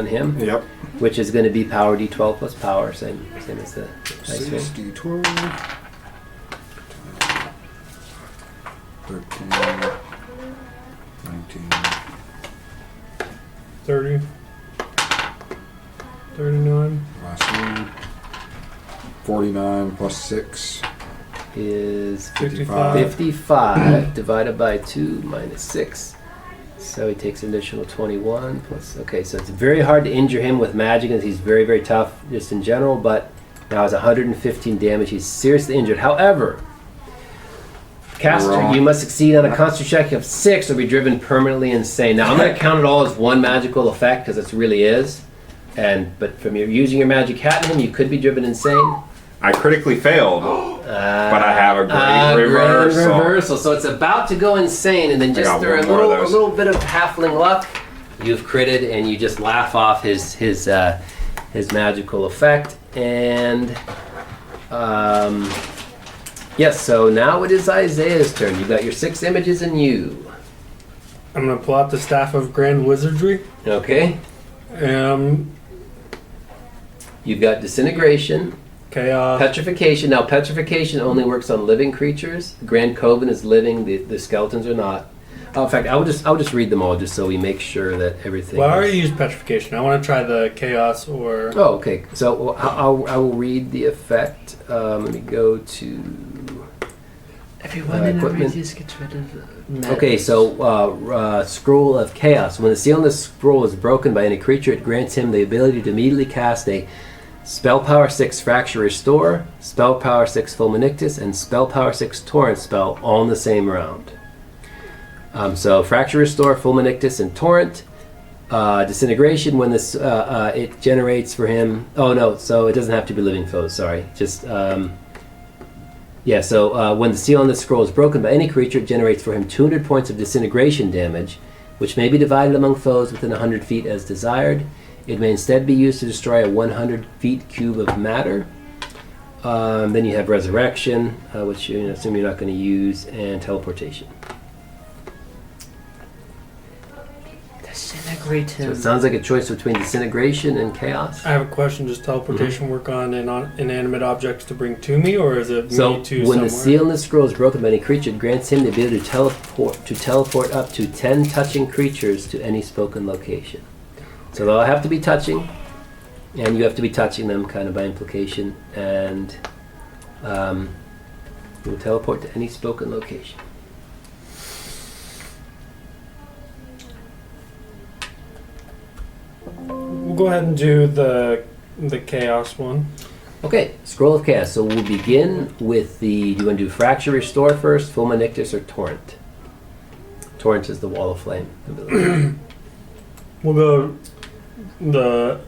on him. Yep. Which is going to be power D12 plus power, same as the dice roll. 6 D12. 13, 19. 30. 39. Last one. 49 plus 6. Is 55. 55 divided by 2 minus 6. So he takes an additional 21 plus. Okay, so it's very hard to injure him with magic, and he's very, very tough just in general. But now it's 115 damage. He's seriously injured. However, caster, you must succeed on a constitution check of 6 or be driven permanently insane. Now I'm going to count it all as one magical effect because it really is. But from your using your magic hat in him, you could be driven insane. I critically failed, but I have a great reversal. So it's about to go insane, and then just through a little bit of halfling luck, you've critted, and you just laugh off his magical effect. And yes, so now it is Isaiah's turn. You got your 6 images and you. I'm going to pull out the Staff of Grand Wizardry. Okay. You've got disintegration. Chaos. Petrification. Now, petrification only works on living creatures. The Grand Coven is living. The skeletons are not. In fact, I'll just read them all just so we make sure that everything. Well, I already used petrification. I want to try the chaos or. Oh, okay. So I will read the effect. Let me go to. Everyone in a equipment. radius gets rid of madness. Okay, so Scroll of Chaos. When the seal on the scroll is broken by any creature, it grants him the ability to immediately cast a Spell Power 6 Fracture Restore, Spell Power 6 Fulminictus, and Spell Power 6 Torrent spell all in the same round. So Fracture Restore, Fulminictus, and Torrent. Disintegration, when this it generates for him. Oh no, so it doesn't have to be living foes. Sorry, just yeah. So when the seal on the scroll is broken by any creature, it generates for him 200 points of disintegration damage, which may be divided among foes within 100 feet as desired. It may instead be used to destroy a 100 feet cube of matter. Then you have Resurrection, which you assume you're not going to use, and Teleportation. Disintegrate him. So it sounds like a choice between Disintegration and Chaos. I have a question. Does teleportation work on inanimate objects to bring to me, or is it me to So when somewhere? the seal in the scroll is broken by any creature, it grants him the ability to teleport up to 10 touching creatures to any spoken location. So they'll have to be touching, and you have to be touching them kind of by implication, and you'll teleport to any spoken location. We'll go ahead and do the chaos one. Okay, Scroll of Chaos. So we'll begin with do you want to do Fracture Restore first, Fulminictus, or Torrent? Torrent is the Wall of Flame ability. We'll go the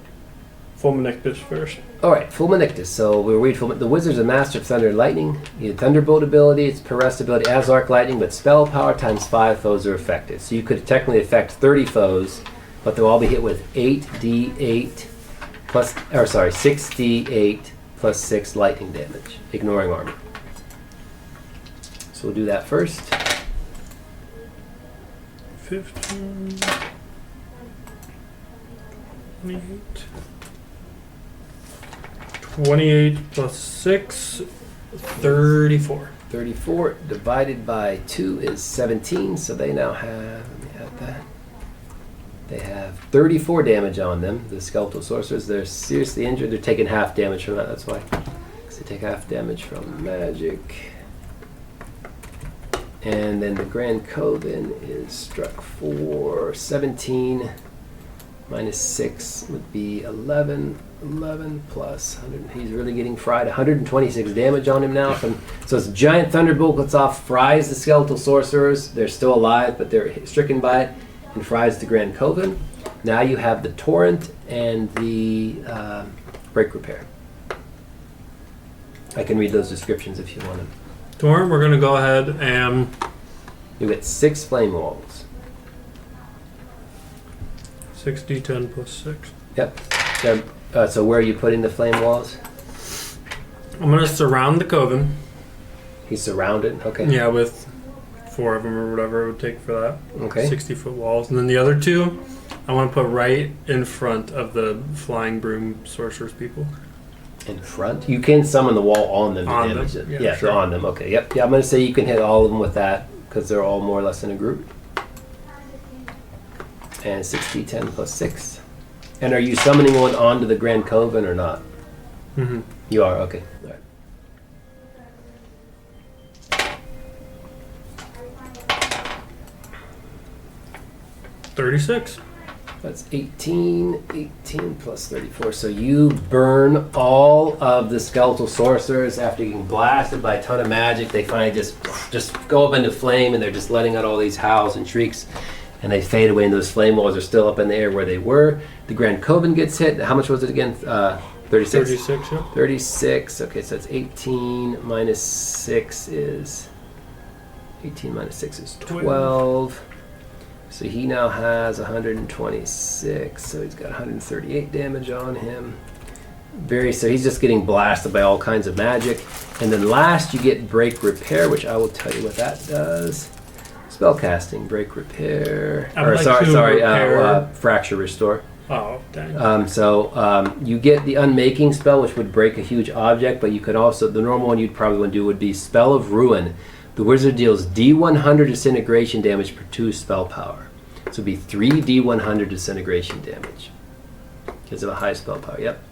Fulminictus first. Alright, Fulminictus. So we'll read the Wizard's a master of thunder and lightning. He had Thunderbolt ability, its Perest ability as Arc Lightning, but spell power times 5 foes are affected. So you could technically affect 30 foes, but they'll all be hit with 6d8 plus 6 lightning damage, ignoring armor. So we'll do that first. 15, 28 plus 6, 34. 34 divided by 2 is 17, so they now have, let me add that. They have 34 damage on them. The skeletal sorcerers, they're seriously injured. They're taking half damage from that, that's why. Because they take half damage from magic. And then the Grand Coven is struck for 17 minus 6 would be 11. 11 plus 100. He's really getting fried. 126 damage on him now. So it's a giant thunderbolt cuts off, fries the skeletal sorcerers. They're still alive, but they're stricken by it, and fries the Grand Coven. Now you have the Torrent and the Break Repair. I can read those descriptions if you want them. Torrent, we're going to go ahead and... You get 6 flame walls. 6d10 plus 6. Yep. So where are you putting the flame walls? I'm going to surround the coven. He's surrounded. Okay. Yeah, with 4 of them or whatever it would take for that. Okay. 60-foot walls. And then the other 2, I want to put right in front of the flying broom sorcerers people. In front? You can summon the wall on them to On damage them, it. yeah, Yeah, sure. on them. Okay, yep. Yeah, I'm going to say you can hit all of them with that because they're all more or less in a group. And 6d10 plus 6. And are you summoning one onto the Grand Coven or not? Mm-hmm. You are, okay. All right. $36. That's 18 plus 34. So you burn all of the skeletal sorcerers after getting blasted by a ton of magic. They finally just go up into flame, and they're just letting out all these howls and shrieks, and they fade away, and those flame walls are still up in the air where they were. The Grand Coven gets hit. How much was it again? 36? 36, yeah. 36. Okay, so that's 18 minus 6 is... 18 minus 6 is 12. So he now has 126, so he's got 138 damage on him. So he's just getting blasted by all kinds of magic. And then last you get Break Repair, which I will tell you what that does. Spellcasting, Break Repair. I would like to repair- Fracture Restore. Oh, dang. You get the Unmaking spell, which would break a huge object, but you could also, the normal one you'd probably want to do would be Spell of Ruin. The wizard deals D100 disintegration damage per 2 spell power. So it'd be 3 D100 disintegration damage. Because of a high spell power, yep.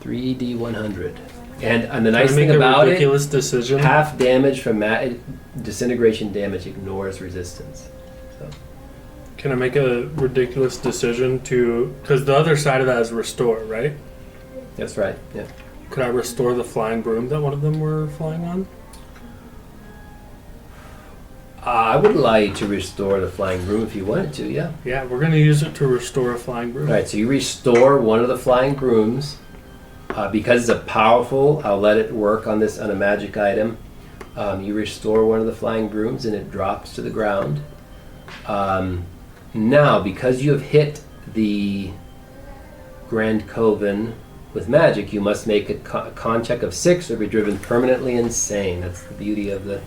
3 D100. And the nice Can I thing make a about ridiculous decision? half damage from disintegration damage ignores resistance. So Can I make a ridiculous decision to... Because the other side of that is restore, right? that's right, yeah. Could I restore the flying broom that one of them were flying on? I would allow you to restore the flying broom if you wanted to, yeah. Yeah, we're going to use it to restore a flying broom. All right, so you restore one of the flying brooms. Because it's a powerful, I'll let it work on this on a magic item. You restore one of the flying brooms and it drops to the ground. Now, because you have hit the Grand Coven with magic, you must make a con check of 6 or be driven permanently insane. That's the beauty of the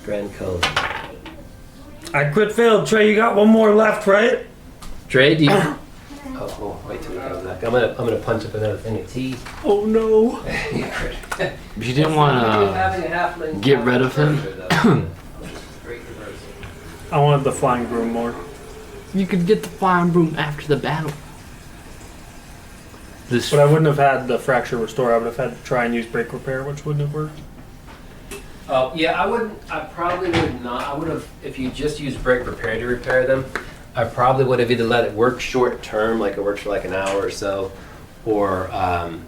Grand Coven. I quit failed. Trey, you got one more left, right? Trey, do you... wait till we come back. I'm gonna punch up another thing of tea. Oh, no. If you didn't want to get rid of him, I wanted the flying broom more. you could get the flying broom after the battle. This But I wouldn't have had the fracture restore. I would have had to try and use break repair, which wouldn't have worked. Oh, yeah, I wouldn't. I probably would not. I would have, if you just used Break Repair to repair them, I probably would have either let it work short term, like it works for like an hour or so, or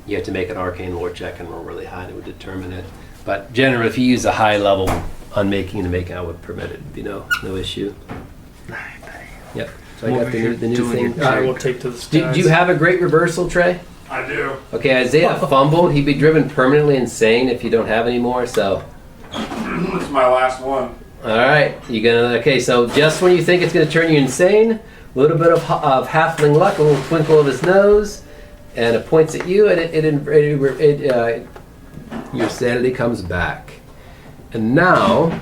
you have to make an arcane lore check and roll really high and it would determine it. But generally, if you use a high level unmaking and making, I would permit it. It'd be no issue. Yep. So I got the new thing. I will take to the skies. Do you have a great reversal, Trey? I do. Okay, Isaiah fumbled. He'd be driven permanently insane if you don't have any more, so. This is my last one. All right, okay, so just when you think it's gonna turn you insane, a little bit of halfling luck, a little twinkle of his nose, and it points at you, and your sanity comes back. And now,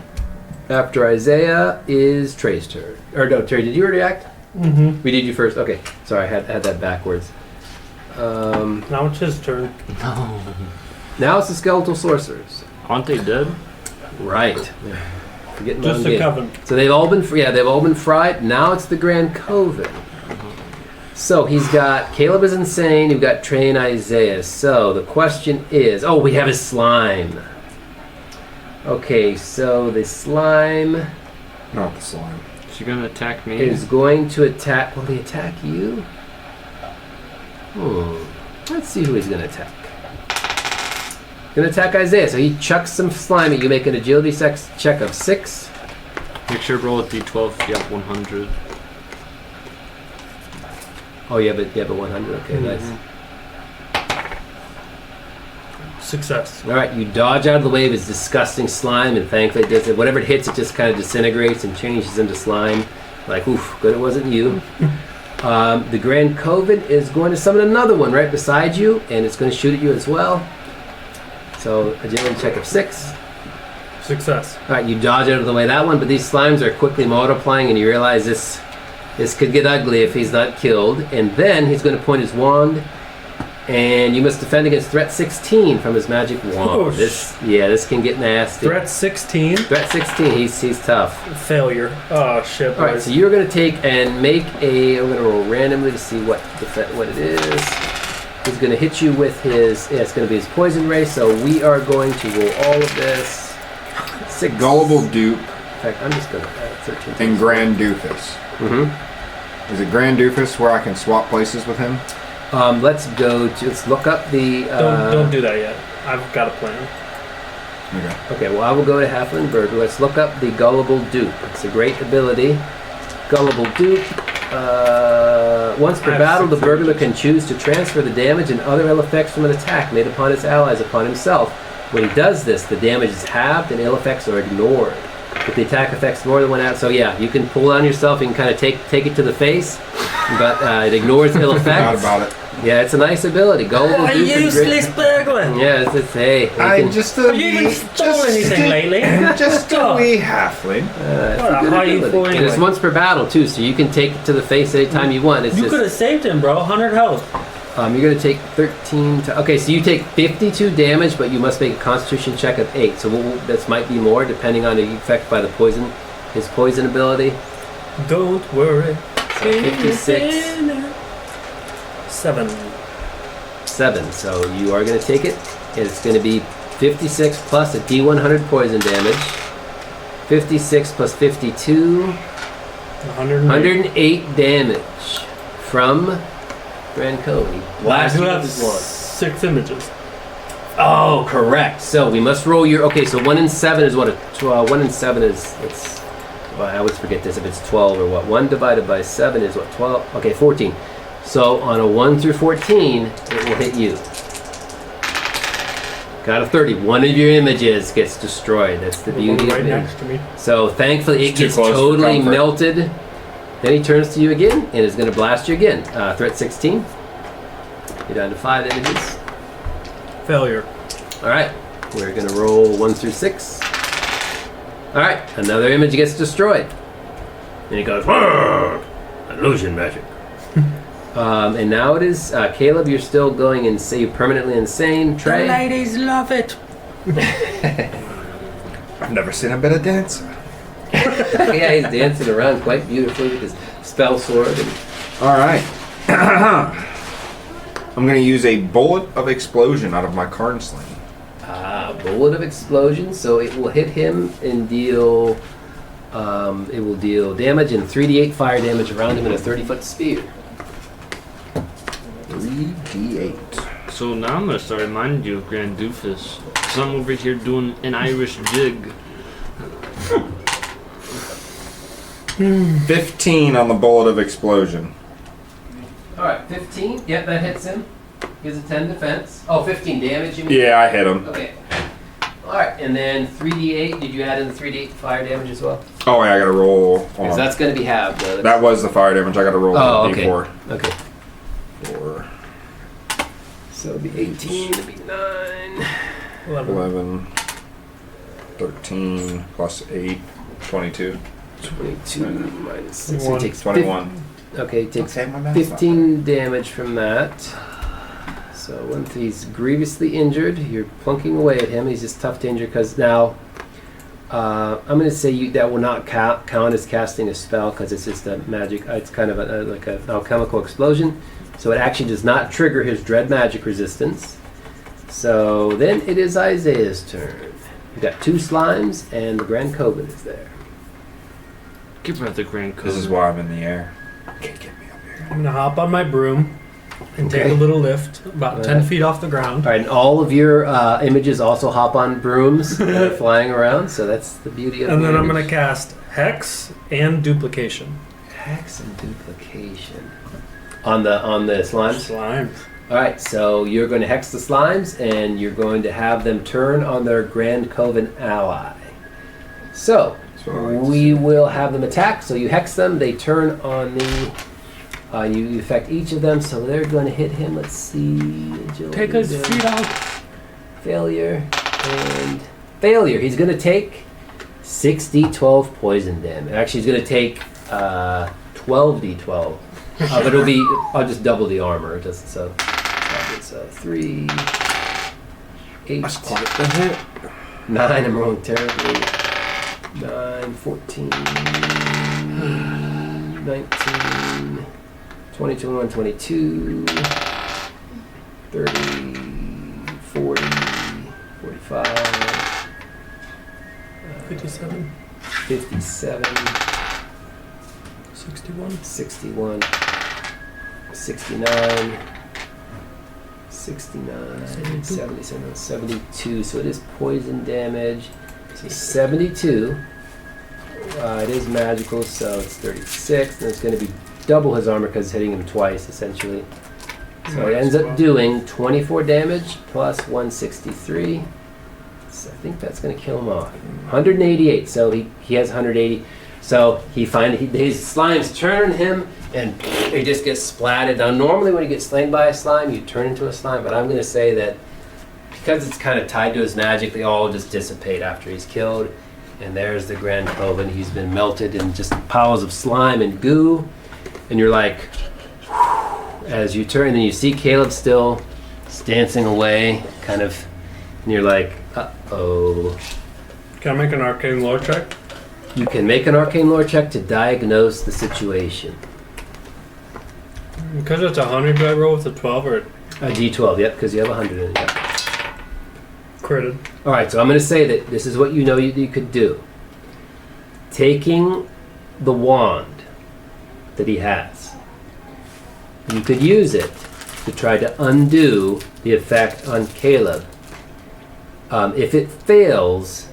after Isaiah, is Trey's turn. Or no, Trey, did you already act? Mm-hmm. We did you first. Okay, sorry, I had that backwards. Now it's his turn. no. Now it's the skeletal sorcerers. Aren't they dead? Right. Forgetting my Just own the game. coven. So they've all been fried. Now it's the Grand Coven. So he's got Caleb is insane. You've got Trey and Isaiah. So the question is, we have his slime. Okay, so the slime Not the slime. Is she gonna attack me? is going to attack. Will he attack you? Let's see who he's going to attack. Going to attack Isaiah. So he chucks some slime at you. Make an agility check of 6. Make sure to roll a d12 if you have 100. Oh, you have a 100. Okay, nice. Success. All right, you dodge out of the way of his disgusting slime, and thankfully it does it. Whatever it hits, it just kind of disintegrates and changes into slime. Like, oof, good it wasn't you. The Grand Coven is going to summon another one right beside you, and it's going to shoot at you as well. So, agility check of 6. Success. All right, you dodge out of the way of that one, but these slimes are quickly multiplying, and you realize this This could get ugly if he's not killed. And then he's going to point his wand, and you must defend against threat 16 from his magic wand. Oh, this can get nasty. Threat 16. Threat 16. He's tough. Failure. Oh shit. All right, so you're going to take and make a. I'm going to roll randomly to see what it is. He's going to hit you with his. Yeah, it's going to be his poison ray. So we are going to roll all of this. 6. Gullible dupe In fact, I'm just going to add 13. and Grand Doofus. Mm-hmm. Is it Grand Doofus where I can swap places with him? Let's look up the. Don't do that yet. I've got a plan. Okay. Okay, well, I will go to Halfling Burglar. Let's look up the Gullible Dupe. It's a great ability. Gullible Dupe. Once per battle, the burglar can choose to transfer the damage and other ill effects from an attack made upon his allies upon himself. When he does this, the damage is halved and ill effects are ignored. If the attack affects more than one out, so yeah, you can pull on yourself. You can kind of take it to the face, but it ignores ill effects. Forgot about it. Yeah, it's a nice ability. Gullible Dupe is great. burglar. Yeah, it's hey. I'm just a Have you even stolen anything lately? Just a wee halfling. How are you fooling And it's me? once per battle too, so you can take it to the face anytime you want. It's You just, could have saved him, bro. 100 health. you're going to take 13. Okay, so you take 52 damage, but you must make a Constitution check of 8. So this might be more depending on the effect by the poison, his poison ability. Don't worry. So 56. 7. 7. So you are going to take it. It's going to be 56 plus a D100 poison damage. 56 plus 52. 108 damage from Grand Code. I Blast do you have with his wand. 6 images. Oh, correct. So we must roll your. Okay, so 1 in 7 is what a 1 in 7 is. It's. Well, I always forget this if it's 12 or what. 1 divided by 7 is what 12. Okay, 14. So on a 1 through 14, it will hit you. Got a 30. One of your images gets destroyed. That's the beauty Right of it. next to me. So thankfully it It's too gets close for totally comfort. melted. Then he turns to you again and is going to blast you again. Threat 16. You're down to 5 images. Failure. All right, we're going to roll 1 through 6. All right, another image gets destroyed. And he goes, "Arr! Illusion magic." And now it is Caleb. You're still going insane. You're permanently insane. Trey. ladies love it. I've never seen a better dancer. Yeah, he's dancing around quite beautifully with his spell sword. And All right. I'm going to use a bullet of explosion out of my Karn sling. bullet of explosion, so it will hit him and deal. It will deal damage and 3d8 fire damage around him in a 30-foot sphere. 3d8. So now I'm gonna start reminding you of Grand Doofus. So I'm over here doing an Irish jig. 15 on the bullet of explosion. Alright, 15. Yep, that hits him. Gives a 10 defense. Oh, 15 damage, you mean? Yeah, I hit him. Okay. Alright, and then 3d8. Did you add in the 3d8 fire damage as well? Oh, yeah, I got to roll. Because that's going to be halved. Though. That was the fire damage. I got to roll Oh, a okay. d4. Okay. 4, So it'll be 18, it'll be 9. 11, 13, plus 8, 22. 22 minus 6. So 21. he takes 21. Okay, he takes Okay, my math's not 15 damage from that. So once he's grievously injured, you're plunking away at him. He's just tough to injure because now I'm going to say that will not count as casting a spell because it's just a magic. It's kind of like an alchemical explosion. So it actually does not trigger his dread magic resistance. So then it is Isaiah's turn. We've got 2 slimes and the Grand Coven is there. Give her the Grand Code. This is why I'm in the air. Can't get me up here. I'm gonna hop on my broom and take Okay. a little lift, about 10 feet off the ground. All right, and all of your images also hop on brooms that are flying around, so that's the beauty of And the then I'm image. gonna cast Hex and Duplication. Hex and duplication on the slimes. Slimes. All right, so you're going to hex the slimes, and you're going to have them turn on their Grand Coven ally. So That's what I like to we see. will have them attack. So you hex them, they turn on the. You affect each of them, so they're going to hit him. Let's see. Agility Take his damage. feet out. Failure and failure. He's going to take 6d12 poison damage. Actually, he's going to take 12d12. But it'll be, I'll just double the armor. It doesn't, so it's 3, 8, That's quite the hit. 9, I'm rolling terribly. 9, 14, 19, 20, 21, 22, 30, 40, 45, 57, 57, 61, 61, 69, 69, 77, 72. So it is poison damage. So 72. It is magical, so it's 36. And it's going to be double his armor because it's hitting him twice, essentially. So it ends up doing 24 damage plus 163. So I think that's going to kill him off. 188. So he has 180. So his slimes turn him and he just gets splatted. Now normally when you get slain by a slime, you turn into a slime, but I'm going to say that because it's kind of tied to his magic, they all just dissipate after he's killed. And there's the Grand Coven. He's been melted in just piles of slime and goo. And you're like, as you turn, and you see Caleb still dancing away, kind of, and you're like, uh-oh. Can I make an arcane lore check? You can make an arcane lore check to diagnose the situation. Because it's 100, do I roll with a 12 or A d12, yep, because you have 100 in it. Yep. critted? All right, so I'm going to say that this is what you know you could do. Taking the wand that he has, you could use it to try to undo the effect on Caleb. If it fails,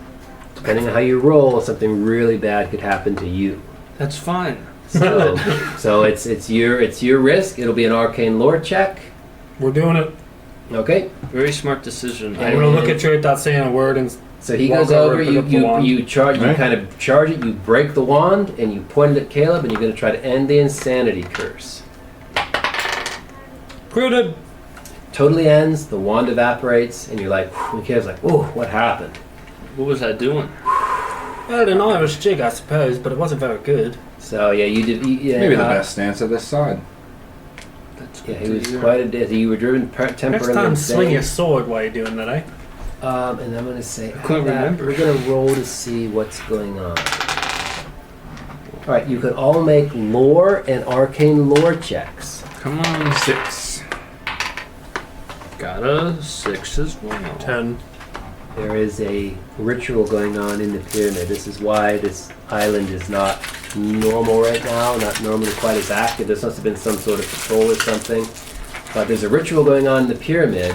depending on how you roll, something really bad could happen to you. That's fine. So it's your risk. It'll be an arcane lore check. We're doing it. Okay. Very smart decision. I'm going to look at you without saying a word and So he walk goes over. pick up the wand. You charge. You Right. kind of charge it. You break the wand and you point it at Caleb, and you're going to try to end the insanity curse. Critted. Totally ends. The wand evaporates, and you're like, and Caleb's like, "Whoa, what happened?" What was I doing? I don't know, it was jig, I suppose, but it wasn't very good. So yeah, you did. Yeah, Maybe the best stance of this side. That's Yeah, good he to was hear. quite a dizzy. You were driven temporarily Next time, insane. swing your sword while you're doing that, eh? And I'm going to say, couldn't remember. we're going to roll to see what's going on. All right, you could all make lore and arcane lore checks. Come on. 6. Got a 6 as well. 10. There is a ritual going on in the pyramid. This is why this island is not normal right now, not normally quite as active. There must have been some sort of patrol or something. But there's a ritual going on in the pyramid.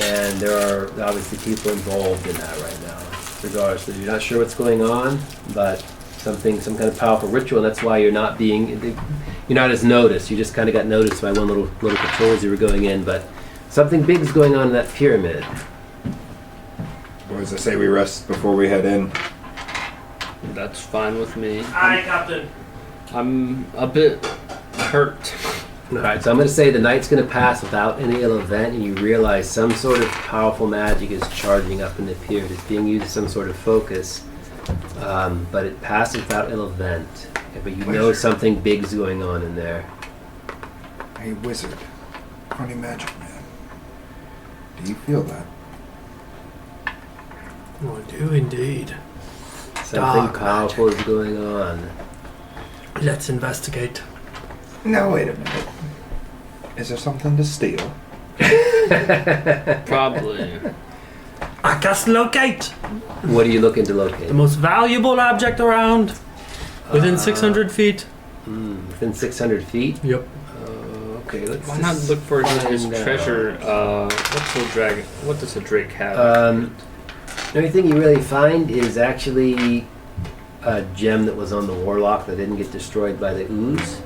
And there are obviously people involved in that right now. Regardless, so you're not sure what's going on, but some kind of powerful ritual, and that's why you're not as noticed. You just kind of got noticed by one little patrol as you were going in, but something big is going on in that pyramid. Boys, I say we rest before we head in. That's fine with me. Aye, Captain. I'm a bit hurt. All right, so I'm going to say the night's going to pass without any ill event, and you realize some sort of powerful magic is charging up in the pyramid. It's being used as some sort of focus, but it passes without ill event. But you know something big's going on in there. Hey, wizard. Honey magic man. Do you feel that? Oh, I do indeed. Something Dark powerful is going on. Let's investigate. Now, wait a minute. Is there something to steal? Probably. I cast locate. What are you looking to The locate? most valuable object around. Within 600 feet. Within 600 feet? Yep. Okay, let's Why not just look for his find out. treasure? What does a drake have? The only thing you really find is actually a gem that was on the warlock that didn't get destroyed by the ooze.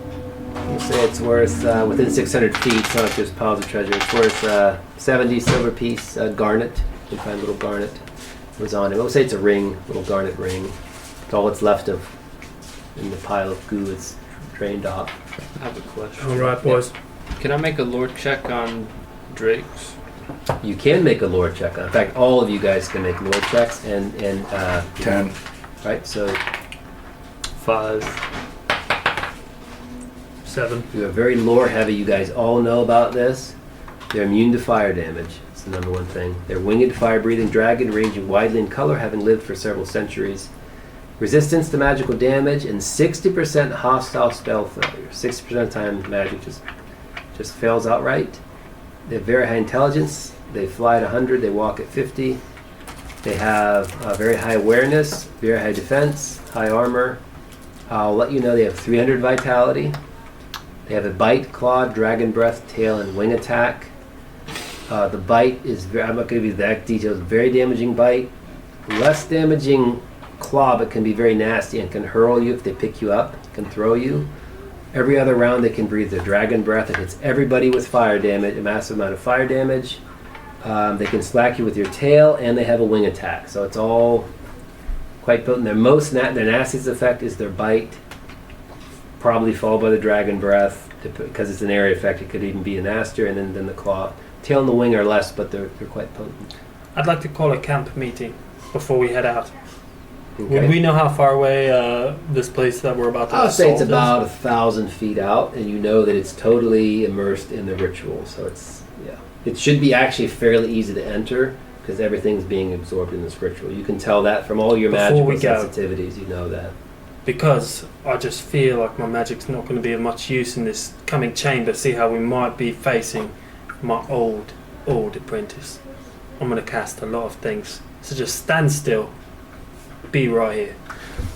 You say it's worth, within 600 feet, it's not just piles of treasure, it's worth 70 silver piece garnet. You can find a little garnet was on it. We'll say it's a ring, little garnet ring. It's all that's left of in the pile of goo. It's drained off. I have a question. Alright, boys. Can I make a lore check on drakes? You can make a lore check. In fact, all of you guys can make lore checks, and 10. right. So 5. 7. You're very lore heavy. You guys all know about this. They're immune to fire damage. It's the number one thing. They're winged, fire-breathing dragon, ranging widely in color, having lived for several centuries. Resistance to magical damage and 60% hostile spell failure. 60% of the time, magic just fails outright. They have very high intelligence. They fly at 100. They walk at 50. They have very high awareness, very high defense, high armor. I'll let you know they have 300 vitality. They have a bite, claw, dragon breath, tail, and wing attack. The bite is very, I'm not going to give you that details. Very damaging bite. Less damaging claw, but can be very nasty and can hurl you if they pick you up, can throw you. Every other round they can breathe their dragon breath. It hits everybody with fire damage, a massive amount of fire damage. They can slack you with your tail, and they have a wing attack. So it's all quite potent. Their their nastiest effect is their bite, probably followed by the dragon breath, because it's an area effect. It could even be a nastier, and then the claw. Tail and the wing are less, but they're quite potent. I'd like to call a camp meeting before we head out. Okay. Would we know how far away this place that we're about to I'll say it's assault about is? 1,000 feet out, and you know that it's totally immersed in the ritual. So it should be actually fairly easy to enter because everything's being absorbed in this ritual. You can tell that from all your Before magical we go. sensitivities. You know that. Because I just feel like my magic's not going to be of much use in this coming chamber. See how we might be facing my old apprentice. I'm going to cast a lot of things. So just stand still. Be right here.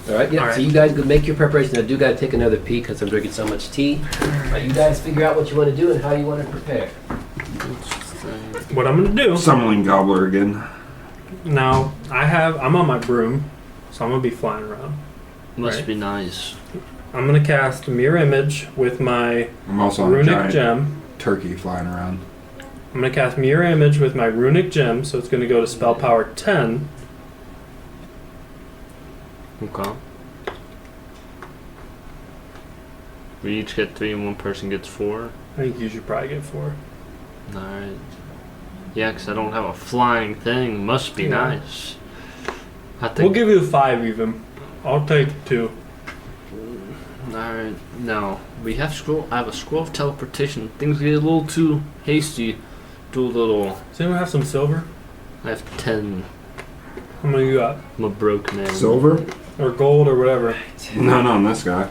All right. Yeah. All So right. you guys go make your preparation. I do got to take another pee because I'm drinking so much tea. All right, you guys figure out what you want to do and how you want to prepare. What I'm going to do Summoning Gobbler again. now, I'm on my broom, so I'm going to be flying around. Must Right. be nice. I'm going to cast Mirror Image with my I'm also on a Runic giant Gem. turkey flying around. I'm going to cast Mirror Image with my Runic Gem, so it's going to go to spell power 10. Okay. We each get 3 and one person gets 4. I think you should probably get 4. Alright. Yeah, 'cause I don't have a flying thing. Must be Yeah. nice. I We'll think. give you 5 even. I'll take 2. Alright. No. We have scroll. I have a scroll of teleportation. Things get a little too hasty. Do a little. Does anyone have some silver? I have 10. How many you got? I'm a broke man. Silver? Or gold or whatever. No, this guy.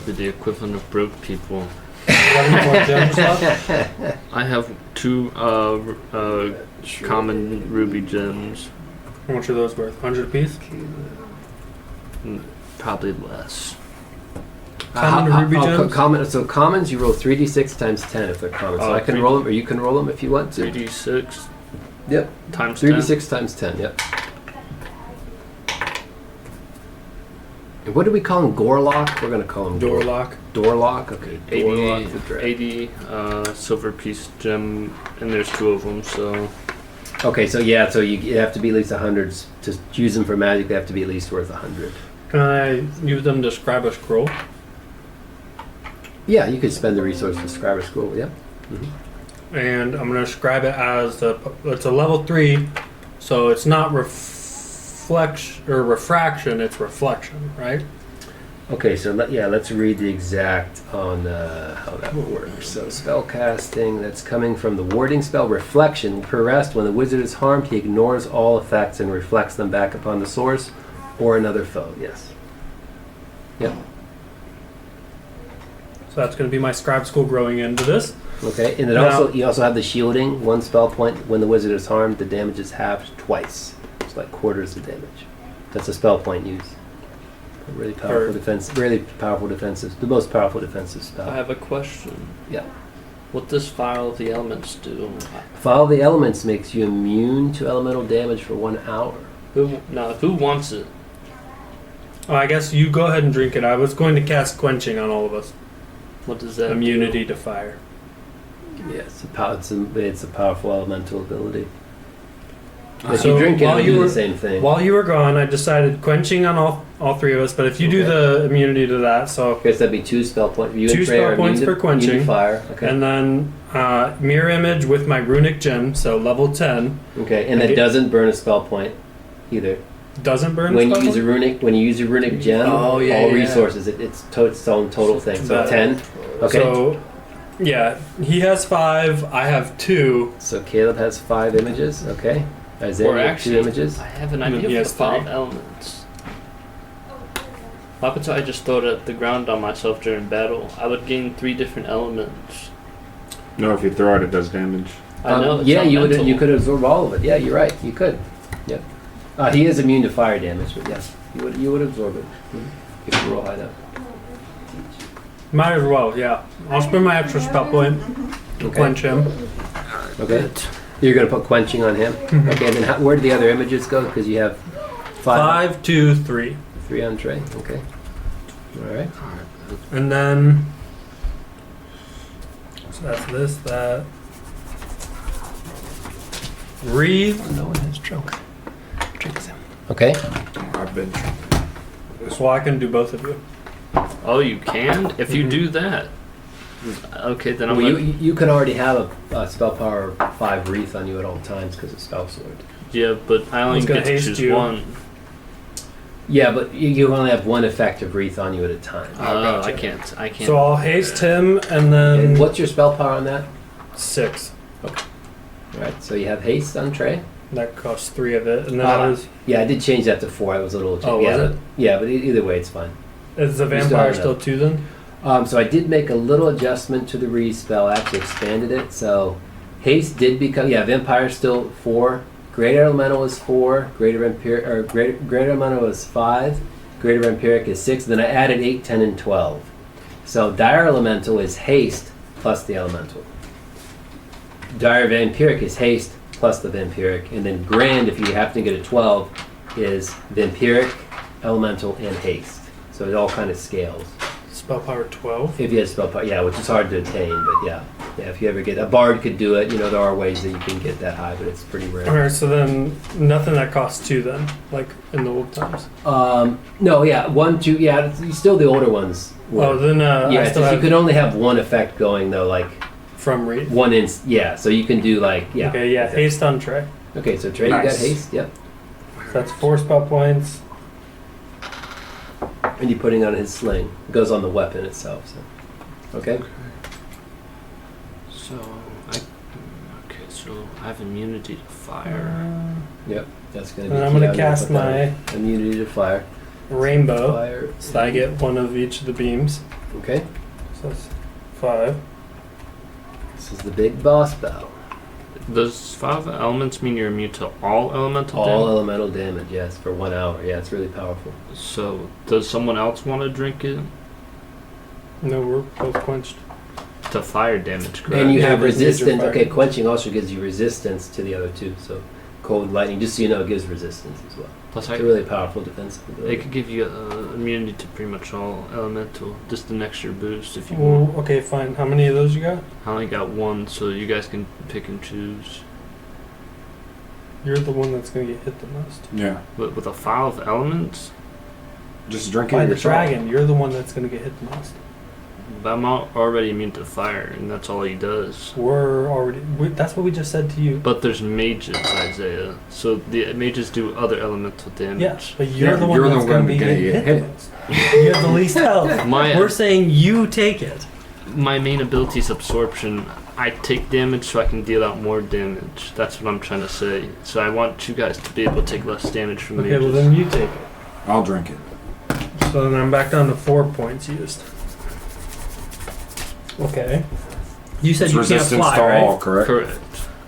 With the equivalent of broke people. 11 more gems left? I have 2 common ruby gems. How much are those worth? 100 apiece? Probably less. Common ruby gems? So commons, you roll 3d6 times 10 if they're common. So Oh, I can 3D. roll them, or you can roll them if you want to. 3d6 Yep. times 10. 3d6 times 10. Yep. And what do we call him? Gorlock? We're gonna call him Door lock. Doorlock. Okay. 80, Doorlock the dragon. 80 silver piece gem, and there's 2 of them, so Okay, so yeah, so you have to be at least 100 to use them for magic. They have to be at least worth 100. Can I use them to scribe a scroll? Yeah, you could spend the resource to scribe a scroll. Yeah. And I'm going to scribe it as it's a level 3, so it's not refraction, it's reflection, right? Okay, so let's read the exact on how that works. So spell casting, that's coming from the warding spell Reflection. Per rest, when the wizard is harmed, he ignores all effects and reflects them back upon the source or another foe. Yes. Yep. So that's going to be my scribe school growing into this. Okay, and you also have the shielding. 1 spell point. When the wizard is harmed, the damage is halved twice. It's like quarters the damage. That's a spell point use. A really powerful defense. Really powerful defensive. The most powerful defensive spell. I have a question. Yeah. What does File of the Elements do? Follow the elements makes you immune to elemental damage for 1 hour. Who wants it? Oh, I guess you go ahead and drink it. I was going to cast quenching on all of us. What does that Immunity to fire. Yeah, it's a powerful elemental ability. If So you drink it, while it'll you do were- the same thing. While you were gone, I decided quenching on all 3 of us, but if you do Okay. the immunity to that, so... I guess that'd be 2 spell points. You 2 and Trey spell are points immune for to- immune to quenching. fire. Okay. And then mirror image with my runic gem, so level 10. Okay, and that Okay. doesn't burn a spell point either. doesn't burn. When you spell use a point? runic gem, Oh, yeah, all yeah. resources, it's its own total thing. So That- 10. Okay. So, yeah, he has 5. I have 2. So Caleb has 5 images. Okay. Isaiah Or has actually, 2 images. I have an And then idea he for has the 5 3. elements. What happens if I just throw it at the ground on myself during battle? I would gain 3 different elements. No, if you throw it, it does damage. I know. It's Yeah, elemental. you could absorb all of it. Yeah, you're right. You could. Yep. He is immune to fire damage, but yes, you would absorb it if you roll high enough. Might as well, yeah. I'll spend my extra spell point to Okay. quench him. Okay. You're gonna put quenching on him. Mhm. Okay. And then where do the other images go? Because you have 5, 2, 3. 3 on Trey. Okay. All right. And then. So that's this, that. Read. No one has drunk. Drinks him. Okay. I've been. So I can do both of you. Oh, you can? If you Mhm. do that. Okay, then I'm Well, gonna... you can already have a spell power 5 wreath on you at all times because it's spell sword. Yeah, but I only It's gonna get to haste choose you. one. Yeah, but you only have one effective wreath on you at a time. Oh, I gotcha. can't. I can't. So I'll haste him and then. And what's your spell power on that? 6. All right. So you have haste on Trey. That costs 3 of it. And then Ah. I was. Yeah, I did change that to 4. I was a little. Oh, yeah, was it? Yeah, but either way, it's fine. Is the You still vampire have still enough. 2 then? So I did make a little adjustment to the re-spell. I actually expanded it. So haste did become vampire still 4. Greater elemental is 4. Greater elemental is 5. Greater vampiric is 6. Then I added 8, 10, and 12. So dire elemental is haste plus the elemental. Dire vampiric is haste plus the vampiric, and then grand, if you happen to get a 12, is vampiric, elemental, and haste. So it all kind of scales. Spell power 12. If you have spell power, yeah, which is hard to attain, but yeah. If you ever get a bard could do it, there are ways that you can get that high, but it's pretty rare. Alright, so then nothing that costs 2 then, like in the old times. No, yeah, 1, 2, yeah, still the older ones. Oh, then yeah, I it's still just you have could only have one effect going though, like from read. yeah, so you can do like, yeah. Okay, yeah, haste on Trey. Okay, so Trey, you got Nice. haste, yep. So that's 4 spell points. And you're putting on his sling. It goes on the weapon itself, so. Okay? So I have immunity to fire. Yep, that's gonna be And I'm key. gonna I'm cast put that my in. Immunity to fire. rainbow. Fire. So I get 1 of each of the beams. Okay, So that's 5. this is the big boss battle. Does 5 elements mean you're immune to all elemental All damage? elemental damage, yes, for 1 hour. Yeah, it's really powerful. So does someone else want to drink it? No, we're both quenched. To fire damage, correct? And you Yeah, have there's major resistance. fire. Okay, quenching also gives you resistance to the other 2. So cold lightning, just so you know, it gives resistance as well. Plus, It's a really powerful defensive it ability. could give you immunity to pretty much all elemental. Just an extra boost if you want. Well, okay, fine. How many of those you got? I only got 1, so you guys can pick and choose. You're the one that's gonna get hit the most. Yeah. But with a file of elements, Just drink By it the yourself. dragon, you're the one that's gonna get hit the most. but I'm already immune to fire, and that's all he does. That's what we just said to you. But there's mages, Isaiah. So the mages do other elemental damage. Yeah, but you're Yeah, the one you're the that's gonna one be gonna getting get hit hit. the most. You have the least health. My We're saying you take it. my main ability is absorption. I take damage so I can deal out more damage. That's what I'm trying to say. So I want you guys to be able to take less damage from Okay, mages. well then you take it. I'll drink it. So then I'm back down to 4 points used. Okay. You said It's you can't resistance fly, to right? all, correct? Correct.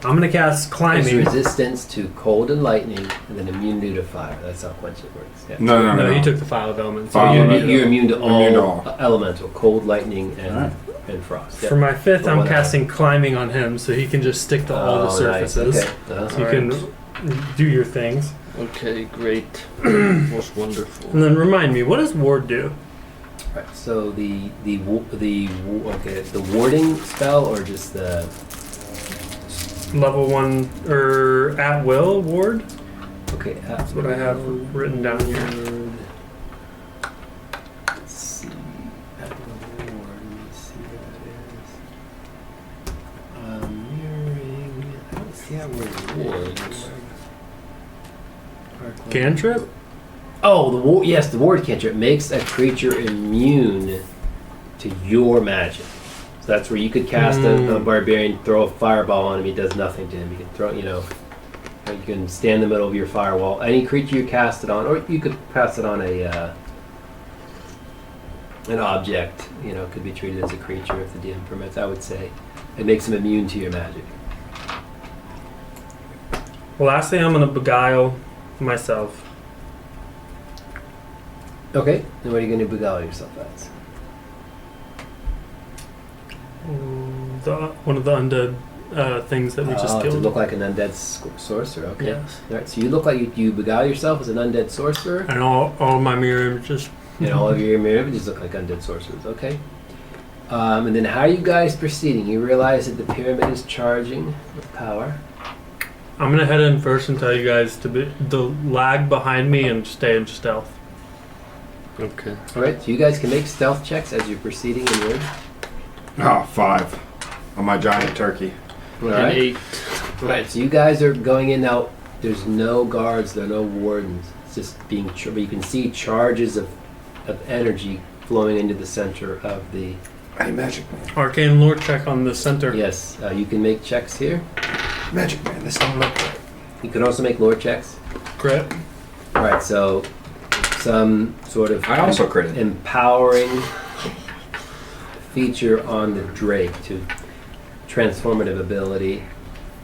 I'm gonna cast There's climbing. resistance to cold and lightning, and then immunity to fire. That's how quenching works. Yeah. No. No, you took the file of elements. File You're, of you- elements. you're immune to all, Immune to all. elemental, cold, lightning, and Alright. and frost. For my 5th, For I'm 1 hour. casting climbing on him, so he can just stick to all the Oh, nice. surfaces. Okay. Uh-huh. So you can do your things. Okay, great. Most wonderful. And then remind me, what does ward do? Right. So the warding spell or just the Level 1 or at will ward? okay. That's what I have written down here. Let's see. At will ward. Let me see what that is. Mirroring. I don't see that word ward. Cantrip? Oh, the ward cantrip makes a creature immune to your magic. So that's where you could cast a barbarian, throw a fireball on him. He does nothing to him. You can throw, you can stand in the middle of your firewall. Any creature you cast it on, or you could pass it on an object. Could be treated as a creature if the DM permits. I would say it makes him immune to your magic. Well, lastly, I'm gonna beguile myself. Okay, then what are you going to beguile yourself as? One of the undead things that we just To killed. look like an undead sorcerer. Okay. Yes. All right. So you look like you beguile yourself as an undead sorcerer, And all my mirror images. and all of your mirror images look like undead sorcerers. Okay. And then how are you guys proceeding? You realize that the pyramid is charging with power. I'm gonna head in first and tell you guys to lag behind me and stay in stealth. Okay. All right. So you guys can make stealth checks as you're proceeding inward. Oh, 5 on my giant turkey. All And right. 8. All right. So you guys are going in now. There's no guards. There are no wardens. It's just but you can see charges of energy flowing into the center of the. Hey, Magic Man. Arcane lore check on the center. Yes. You can make checks here. Magic Man, this don't look right. You can also make lore checks. Crit. All right, so some sort of I also critted. empowering feature on the Drake to transformative ability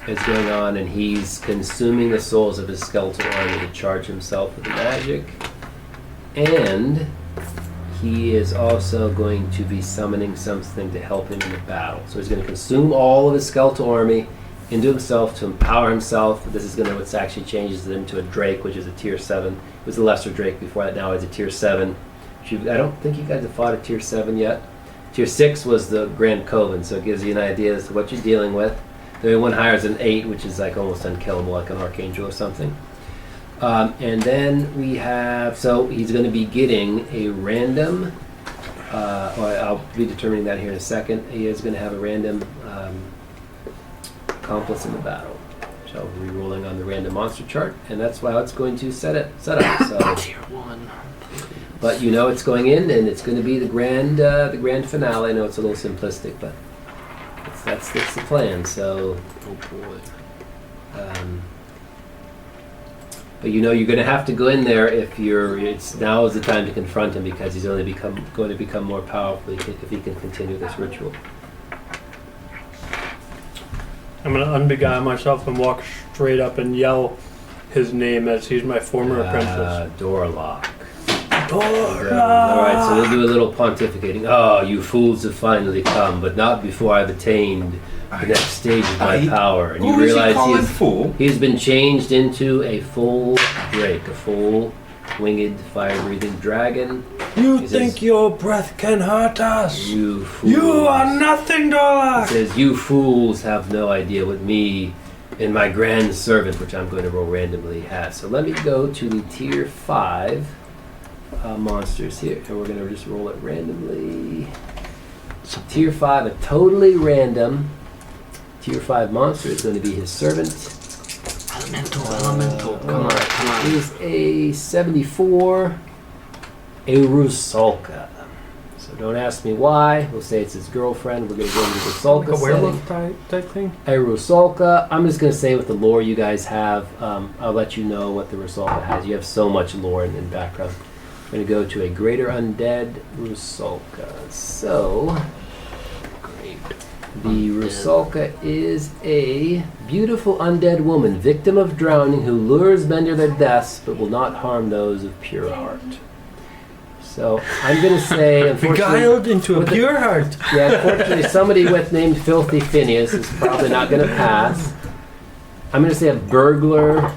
is going on, and he's consuming the souls of his skeletal army to charge himself with the magic, and he is also going to be summoning something to help him in the battle. So he's going to consume all of his skeletal army into himself to empower himself. This is going to what actually changes him to a Drake, which is a tier 7. It was a lesser Drake before that. Now it's a tier 7. I don't think you guys have fought a tier 7 yet. Tier 6 was the Grand Coven, so it gives you an idea as to what you're dealing with. The one higher is an 8, which is like almost unkillable, like an Archangel or something. And then we have, so he's going to be getting a random, I'll be determining that here in a second. He is going to have a random accomplice in the battle. So we'll be rolling on the random monster chart, and that's why it's going to set up. So, Tier 1. but it's going in, and it's going to be the grand finale. I know it's a little simplistic, but that's the plan. So, Oh boy. but you're going to have to go in there if now is the time to confront him, because he's only going to become more powerful if he can continue this ritual. I'm gonna unbeguile myself and walk straight up and yell his name as he's my former apprentice. Dorlock. Alright, so we'll do a little pontificating. Oh, you fools have finally come, but not before I've attained the next stage of my power. And you Who is he realize calling fool? he's been changed into a full Drake, a full winged, fire-breathing dragon. You He think says, your breath can hurt us? You fools. You are nothing, He Dorlock! says, you fools have no idea what me and my grand servant, which I'm going to roll randomly, has. So let me go to the tier 5 monsters here, and we're going to just roll it randomly. So tier 5, a totally random tier 5 monster is going to be his servant. Elemental. Come on. It is a 74, a Rusalka. So don't ask me why. We'll say it's his girlfriend. We're going to go into the Rusalka Like a setting. werewolf type thing? A Rusalka. I'm just going to say with the lore you guys have, I'll let you know what the Rusalka has. You have so much lore in background. I'm going to go to a greater undead Rusalka. So, the Rusalka is a beautiful undead woman, victim of drowning, who lures men to their deaths but will not harm those of pure heart. So I'm going to say, Beguiled into a with pure heart. yeah, unfortunately, somebody named Filthy Phineas is probably not going to pass. I'm going to say a burglar,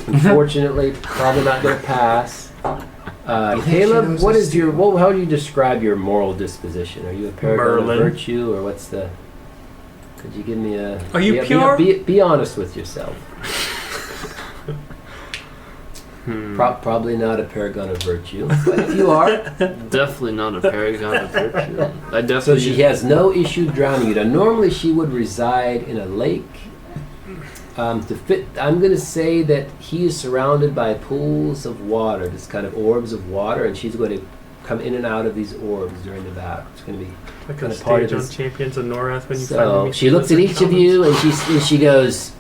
unfortunately, probably not going to pass. think she Caleb, knows what this is your? too? Well, how do you describe your moral disposition? Are you a paragon Merlin. of virtue, or what's the? Could you give me a? Are you be- pure? Be honest with yourself. Probably not a paragon of virtue, but if you are, Definitely not a paragon of virtue. I so definitely. she has no issue drowning you. Now, normally she would reside in a lake, To fit, I'm going to say that he is surrounded by pools of water, this kind of orbs of water, and she's going to come in and out of these orbs during the battle. It's going to be Like kind a of part of stage on his. Champions of Norath when you So finally meet she the looks at wizard each of you and she goes,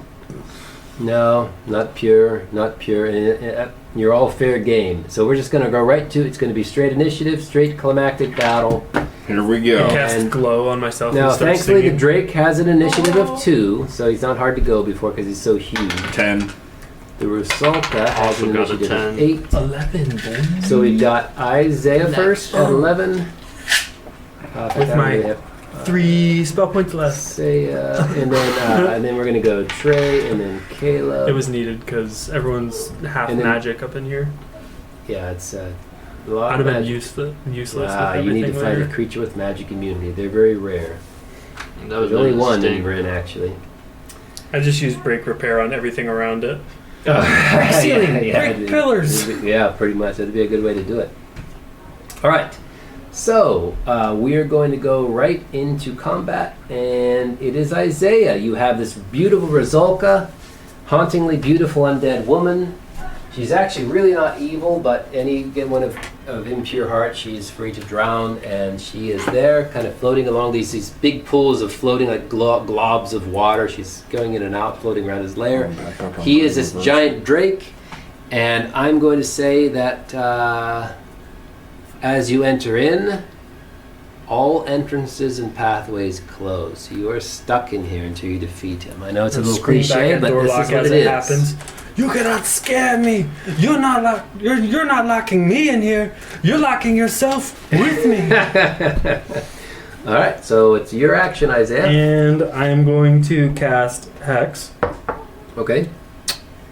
"No, not pure, not pure." And you're all fair game. So we're just going to go right to. It's going to be straight initiative, straight climactic battle. Here we I go. cast And- glow on myself. Now, and start thankfully, singing. the Drake has an initiative of 2, so he's not hard to go before because he's so huge. 10. The Rusalka has an Also got a initiative of 10. 8. 11, boy. So we've got Isaiah Nice. first at 11. In fact, With I don't my really have 3 spell points left. Isaiah, and then we're gonna go Trey, and then Caleb. It was needed because everyone's half And then- magic up in here. Yeah, it's a lot I'd of have been magic. useless Ah, with you need to everything find a later. creature with magic immunity. They're very rare. That was There's only really one in sting. RIN, actually. I just used break repair on everything around it. Break ceiling, break pillars. Yeah, pretty much. That'd be a good way to do it. All right. So we are going to go right into combat, and it is Isaiah. You have this beautiful Rizulka, hauntingly beautiful undead woman. She's actually really not evil, but any one of impure heart, she is free to drown, and she is there, kind of floating along these big pools of floating like globs of water. She's going in and out, floating around his lair. Back up on He my is this reverse. giant drake, and I'm going to say that as you enter in, all entrances and pathways close. So you are stuck in here until you defeat him. I know it's a little Scream back cliche, at but this Dorlock is what as it is. happens. You cannot scare me. You're not locking me in here. You're locking yourself with me. All right, so it's your action, Isaiah. And I am going to cast Hex Okay.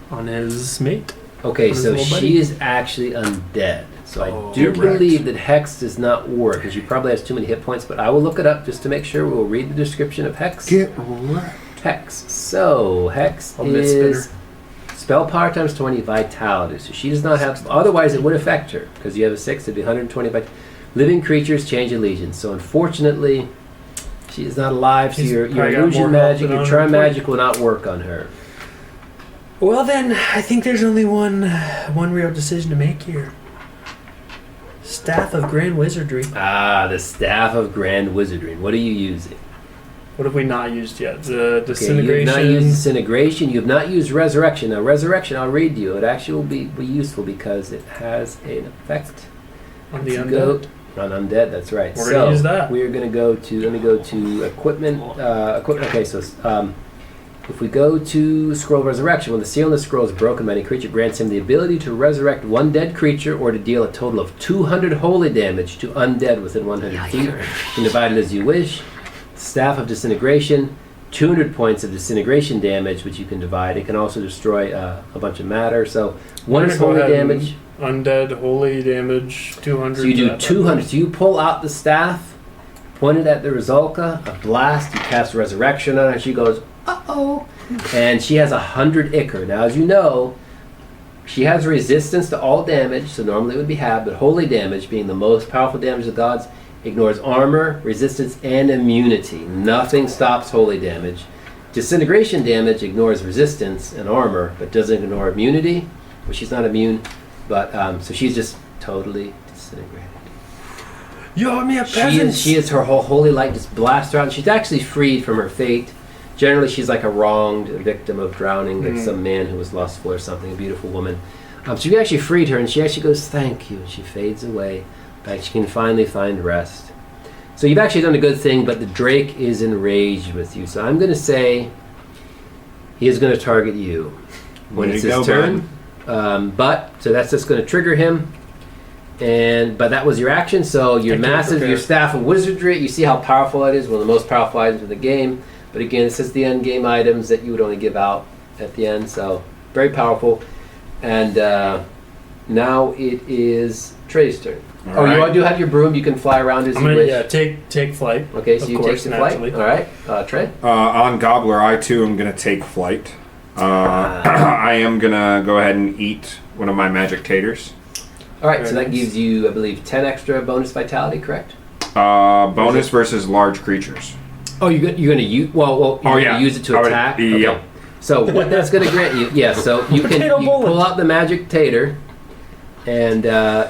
on his mate. Okay, His so little buddy. she is actually undead. So I Oh, do correct. believe that Hex does not work, because she probably has too many hit points, but I will look it up just to make sure. We'll read the description of Hex. Get wrecked. Hex. So, Hex I'll miss is spell power times 20 vitality. So she does not have, otherwise it would affect her, because you have a 6, it'd be 120 vitality. Living creatures change allegiance. So unfortunately, she is not alive, so He's your probably got illusion more magic, health your than charm 120. magic will not work on her. Well then, I think there's only one real decision to make here. Staff of Grand Wizardry. Ah, the Staff of Grand Wizardry. What are you using? What have we not used yet? The Okay, you disintegration. have not used disintegration. You have not used resurrection. Now, resurrection, I'll read you. It actually will be useful because it has an effect on the to undead. go on undead. That's right. We're gonna use that. We are going to go to. Let me go to equipment. Equipment. Okay, so if we go to scroll resurrection, when the seal on the scroll is broken by any creature, grants him the ability to resurrect one dead creature or to deal a total of 200 holy damage to undead within 100 feet. You can divide it as you wish. Staff of Disintegration, 200 points of disintegration damage, which you can divide. It can also destroy a bunch of matter. So one I'm is gonna go holy ahead and damage. Undead, holy damage, 200. So you do that 200. So you pull out the staff, point it at the Rizulka, a blast. You cast Resurrection on her. She goes, uh-oh. And she has 100 Ichor. Now, as you know, she has resistance to all damage, so normally it would be half, but holy damage, being the most powerful damage of the gods, ignores armor, resistance, and immunity. Nothing stops holy damage. Disintegration damage ignores resistance and armor, but doesn't ignore immunity. Well, she's not immune, but so she's just totally disintegrated. You owe me a peasant. She is her whole holy light just blasts her out. She's actually freed from her fate. Generally, she's like a wronged victim of drowning, like some man who was lustful or something, a beautiful woman. So you actually freed her, and she actually goes, "Thank you," and she fades away. Like she can finally find rest. So you've actually done a good thing, but the Drake is enraged with you. So I'm going to say he is going to target you when it's his turn. But so that's just going to trigger him. But that was your action. So your I can't massive, prepare. your Staff of Wizardry. You see how powerful it is. One of the most powerful items in the game. But again, this is the end game items that you would only give out at the end. So very powerful. And now it is Trey's turn. All You right. do have your broom. You can fly around as I'm you gonna wish. take flight. Okay, so of you course, take the flight. naturally. All right, Trey. On Gobbler, I too am going to take flight. I am going to go ahead and eat one of my magic taters. All right, Very so that nice. gives you, I believe, 10 extra bonus vitality, correct? Bonus versus large creatures. Oh, you're gonna use. Well, you're Oh, yeah. gonna use it to I would- attack. yeah. Okay. So what that's going to grant you, so you can Potato bullet. pull out the magic tater, and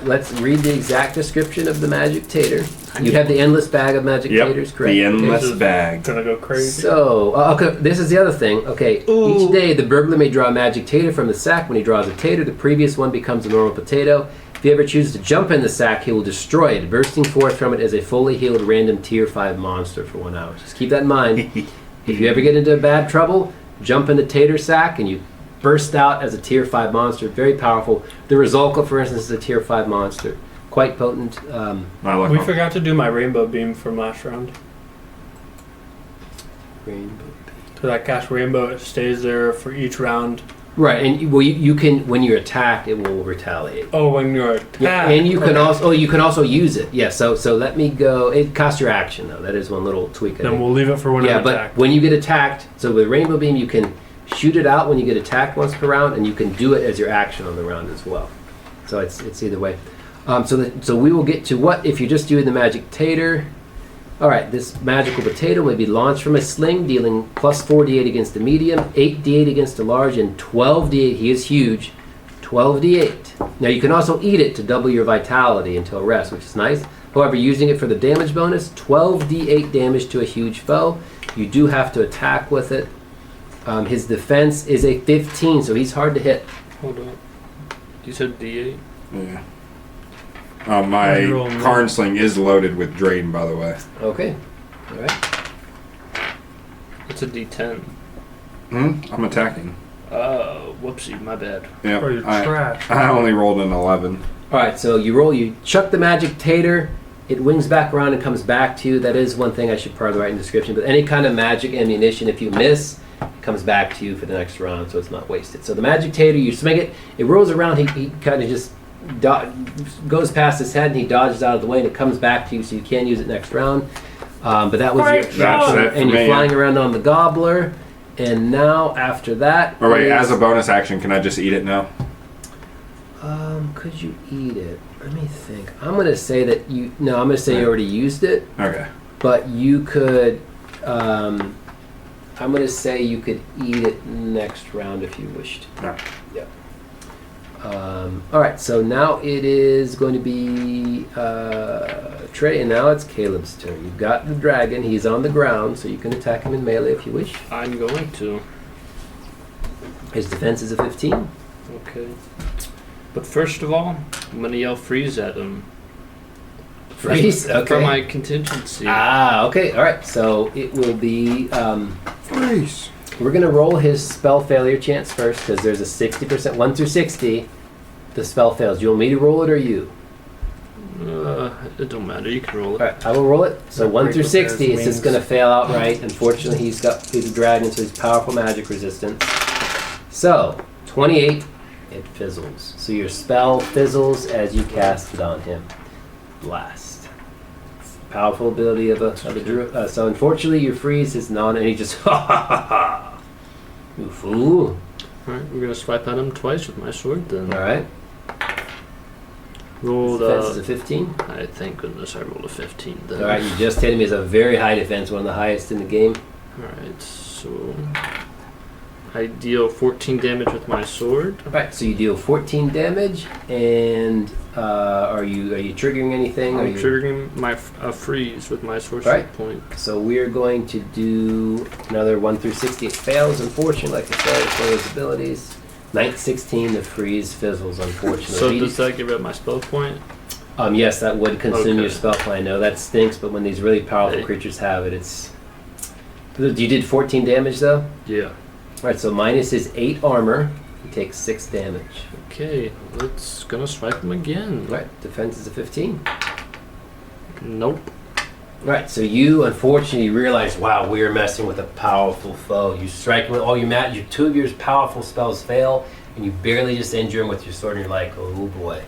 let's read the exact description of the magic tater. You have the endless bag of magic taters, correct? The endless This is bag. Gonna go crazy. So, okay, this is the other thing. Okay, each day the burglar may draw a magic tater from the sack. When he draws a tater, the previous one becomes a normal potato. If he ever chooses to jump in the sack, he will destroy it, bursting forth from it as a fully healed random tier 5 monster for 1 hour. Just keep that in mind. If you ever get into bad trouble, jump in the tater sack and you burst out as a tier 5 monster. Very powerful. The Rizolka, for instance, is a tier 5 monster. Quite potent. I like We them. forgot to do my rainbow beam from last round. Rainbow. So that cast rainbow, it stays there for each round. Right, and you can, when you're attacked, it will retaliate. Oh, when you're attacked. Yeah, and you can okay. you can also use it. Yeah, so let me go. It costs your action though. That is one little tweak. I Then think. we'll leave it for when Yeah, I'm but attacked. when you get attacked, so with Rainbow Beam, you can shoot it out when you get attacked once per round, and you can do it as your action on the round as well. So it's either way. So we will get to what if you're just doing the magic tater. All right, this magical potato may be launched from a sling, dealing plus 4d8 against the medium, 8d8 against the large, and 12d8. He is huge. 12d8. Now you can also eat it to double your vitality until rest, which is nice. However, using it for the damage bonus, 12d8 damage to a huge foe. You do have to attack with it. His defense is a 15, so he's hard to hit. Hold on. You said D8? Yeah. My You're rolling Karn Sling is loaded with Drain, by the way. Okay. All right. It's a D10. I'm attacking. Whoopsie, my bad. Yeah. Or you're trash. I only rolled an 11. All right, so you roll, you chuck the magic tater, it wings back around and comes back to you. That is one thing I should probably write in the description, but any kind of magic ammunition, if you miss, it comes back to you for the next round, so it's not wasted. So the magic tater, you swing it, it rolls around, he kind of just goes past his head and he dodges out of the way and it comes back to you, so you can use it next round. But that was Great your job. action, That's it and for you're me, flying yeah. around on the gobbler, and now after that... Oh, wait, is- as a bonus action, can I just eat it now? could you eat it? Let me think. I'm going to say that you... No, I'm going to say you already used it. Okay. But you could, I'm going to say you could eat it next round if you wished. Alright. Yep. All right, so now it is going to be Trey, and now it's Caleb's turn. You've got the dragon. He's on the ground, so you can attack him in melee if you wish. I'm going to. His defense is a 15. Okay. But first of all, I'm going to yell freeze at him. Freeze? Okay. For my contingency. Okay, all right. So it will be... Freeze. we're going to roll his spell failure chance first, because there's a 60%, 1 through 60, the spell fails. Do you want me to roll it or you? It don't matter. You can roll it. All right, I will roll it. So That 1 through break 60, repairs it's just wings. going to fail outright. Unfortunately, he's a dragon, so he's powerful magic resistance. So 28, it fizzles. So your spell fizzles as you cast it on him. Blast. Powerful ability of a druid. So unfortunately, your freeze is and he just ha ha ha ha. You fool. Alright, we're going to swipe at him twice with my sword then. All right. Rolled Defense is a 15. I thank goodness I rolled a 15 then. All right, you just hit him. He has a very high defense, one of the highest in the game. Alright, so I deal 14 damage with my sword. All right, so you deal 14 damage, and are you triggering anything? Are I'm you- triggering my freeze with my sorcery Alright. point. So we're going to do another 1 through 60. It fails, unfortunately, like I said, it's one of those abilities. 16, the freeze fizzles, unfortunately. So does that give up my spell point? Yes, that would consume your Okay. spell point. I know that stinks, but when these really powerful Hey. creatures have it, it's... You did 14 damage, though? Yeah. All right, so minus his 8 armor. He takes 6 damage. Okay, let's gonna swipe him again. All right, defense is a 15. Nope. Right, so you unfortunately realize, wow, we're messing with a powerful foe. You strike him with all your 2 of your powerful spells fail, and you barely just injure him with your sword, and you're like, oh boy.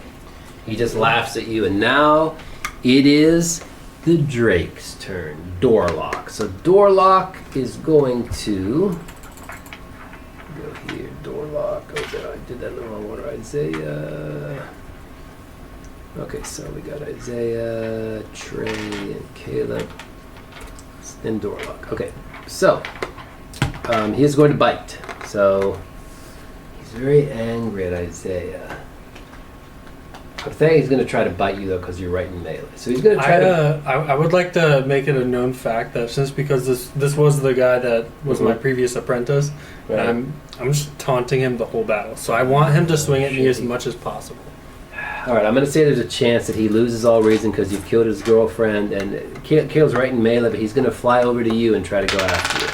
He just laughs at you, and now it is the Drake's turn. Doorlock. So Doorlock is going to go here. Doorlock. Oh, I did that in the wrong order. Isaiah. Okay, so we got Isaiah, Trey, and Caleb, and Doorlock. Okay, so he is going to bite. So he's very angry at Isaiah. I think he's going to try to bite you though because you're right in melee. So he's going to try to. I would like to make it a known fact that because this was the guy that was my previous apprentice, Right. and I'm just taunting him the whole battle. So I want him to swing at me as much as possible. All right, I'm going to say there's a chance that he loses all reason because you've killed his girlfriend, and Kale's right in melee, but he's going to fly over to you and try to go after you.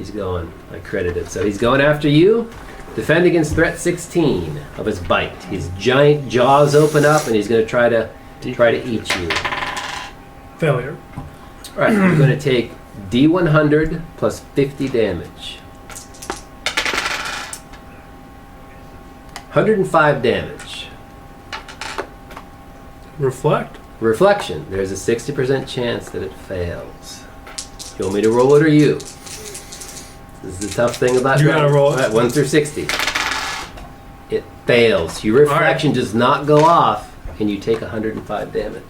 He's going. I credit it. So he's going after you. Defend against threat 16 of his bite. His giant jaws open up, and he's going to try to eat you. Failure. All right, you're going to take D100 plus 50 damage. 105 damage. Reflect. Reflection. There's a 60% chance that it fails. You want me to roll it or you? This is the tough thing about You that. gotta roll it. All right, 1 through 60. It fails. Your reflection does not go off, and you take 105 damage.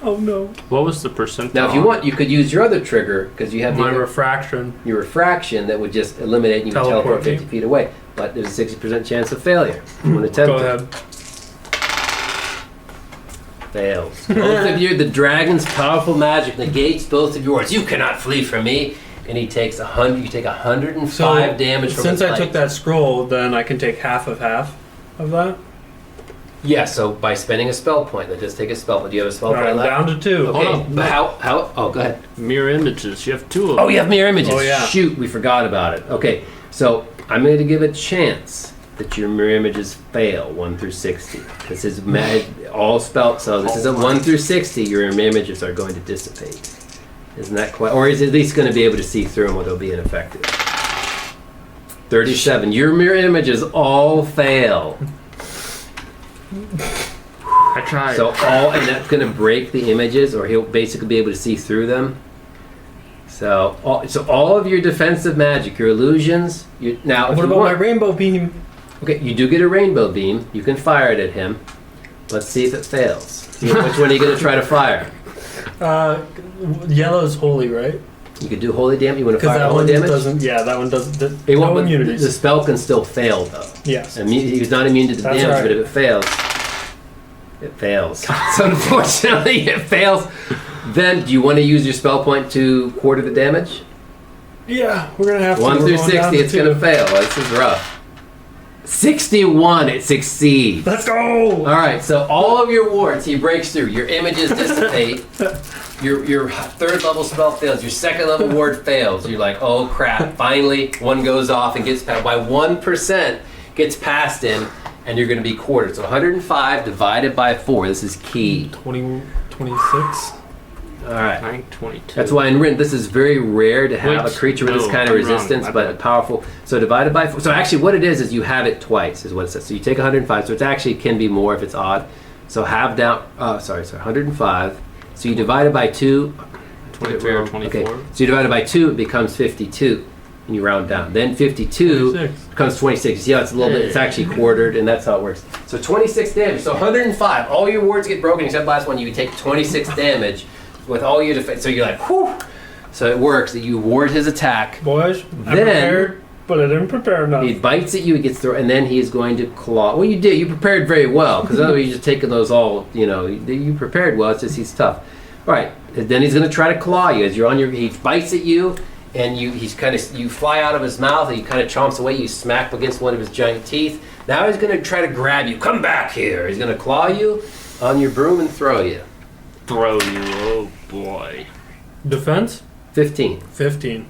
Oh no. What was the percentile? Now, if you want, you could use your other trigger because you have My refraction. your refraction that would just eliminate and you would teleport Teleport 50 me. feet away. But there's a 60% chance of failure. You want to attempt Go it? ahead. Fails. Both of you, the dragon's powerful magic negates both of yours. You cannot flee from me. And he takes 100. You take 105 damage from since his I took bite. that scroll, then I can take half of that. Yeah, so by spending a spell point, let's just take a spell point. Do you have a spell All right, point left? down to 2. Okay, Hold on. but how? Oh, go ahead. Mirror images. You have 2 of them. Oh, you have mirror images. Oh, yeah. Shoot, we forgot about it. Okay, so I'm going to give a chance that your mirror images fail 1 through 60. This is all spell. So this is a 1 through 60. Your mirror images are going to dissipate. Isn't that quite? Or is it at least going to be able to see through them where they'll be ineffective? 37. Your mirror images all fail. I tried. So and that's going to break the images, or he'll basically be able to see through them. So all of your defensive magic, your illusions. Now, if What you about my want, rainbow beam? okay, you do get a rainbow beam. You can fire it at him. Let's see if it fails. Which one are you going to try to fire? Yellow's holy, right? You could do holy damage. You want to Because fire that holy one damage? doesn't. Yeah, that one doesn't. It won't, No but immunities. the spell can still fail though. Yes. He's not immune to the That's damage, right. but if it fails, it fails. So unfortunately, it fails. Then, do you want to use your spell point to quarter the damage? Yeah, we're gonna have 1 to. through We're going down 60, it's going to 2. fail. This is rough. 61, it succeeds. Let's go. All right, so all of your wards, he breaks through. Your images dissipate. Your third level spell fails. Your second level ward fails. You're like, oh crap! Finally, one goes off and gets past by 1%. Gets past him, and you're going to be quartered. So 105 divided by 4. This is key. 26. All right. 922. That's why in RIN, this is very rare to have Wait, a creature with this no, kind of I'm wrong. resistance, My but bad. powerful. So divided by 4. So actually what it is you have it twice, is what it says. So you take 105, so it actually can be more if it's odd. So have down, 105. So you divide it by 2. 23 or 24. Okay. So you divide it by 2, it becomes 52. And you round down. Then 52 26. becomes 26. You see how it's a little bit, it's actually quartered, and that's how it works. So 26 damage. So 105. All your wards get broken except the last one. You take 26 damage with all your defense. So you're like, whew. So it works that you ward his attack. Boys, I'm Then- prepared, but I didn't prepare enough. He bites at you, he gets through, and then he is going to claw. Well, you did. You prepared very well, because otherwise you're just taking those all, you prepared well. It's just he's tough. All right. And then he's going to try to claw you as you're on your. He bites at you, and you fly out of his mouth, and he kind of chomps away. You smack against one of his giant teeth. Now he's going to try to grab you. Come back here. He's going to claw you on your broom and throw you. Throw you. Oh boy. Defense? 15. 15.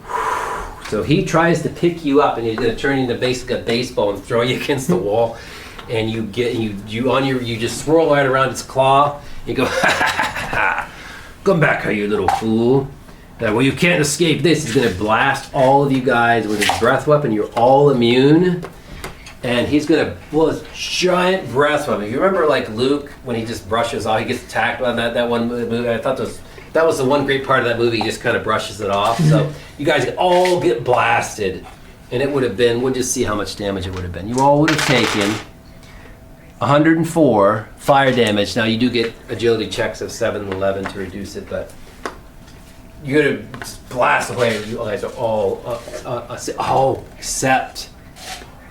So he tries to pick you up, and he's going to turn into basically a baseball and throw you against the wall. And you just swirl right around his claw. You go, come back here, you little fool. Well, you can't escape this. He's going to blast all of you guys with his breath weapon. You're all immune. And he's going to blow his giant breath weapon. You remember like Luke, when he just brushes off, he gets attacked by that one movie? I thought that was the one great part of that movie. He just kind of brushes it off. So you guys all get blasted. And it would have been, we'll just see how much damage it would have been. You all would have taken 104 fire damage. Now you do get agility checks of 7 and 11 to reduce it, but you're gonna blast away. You guys are all except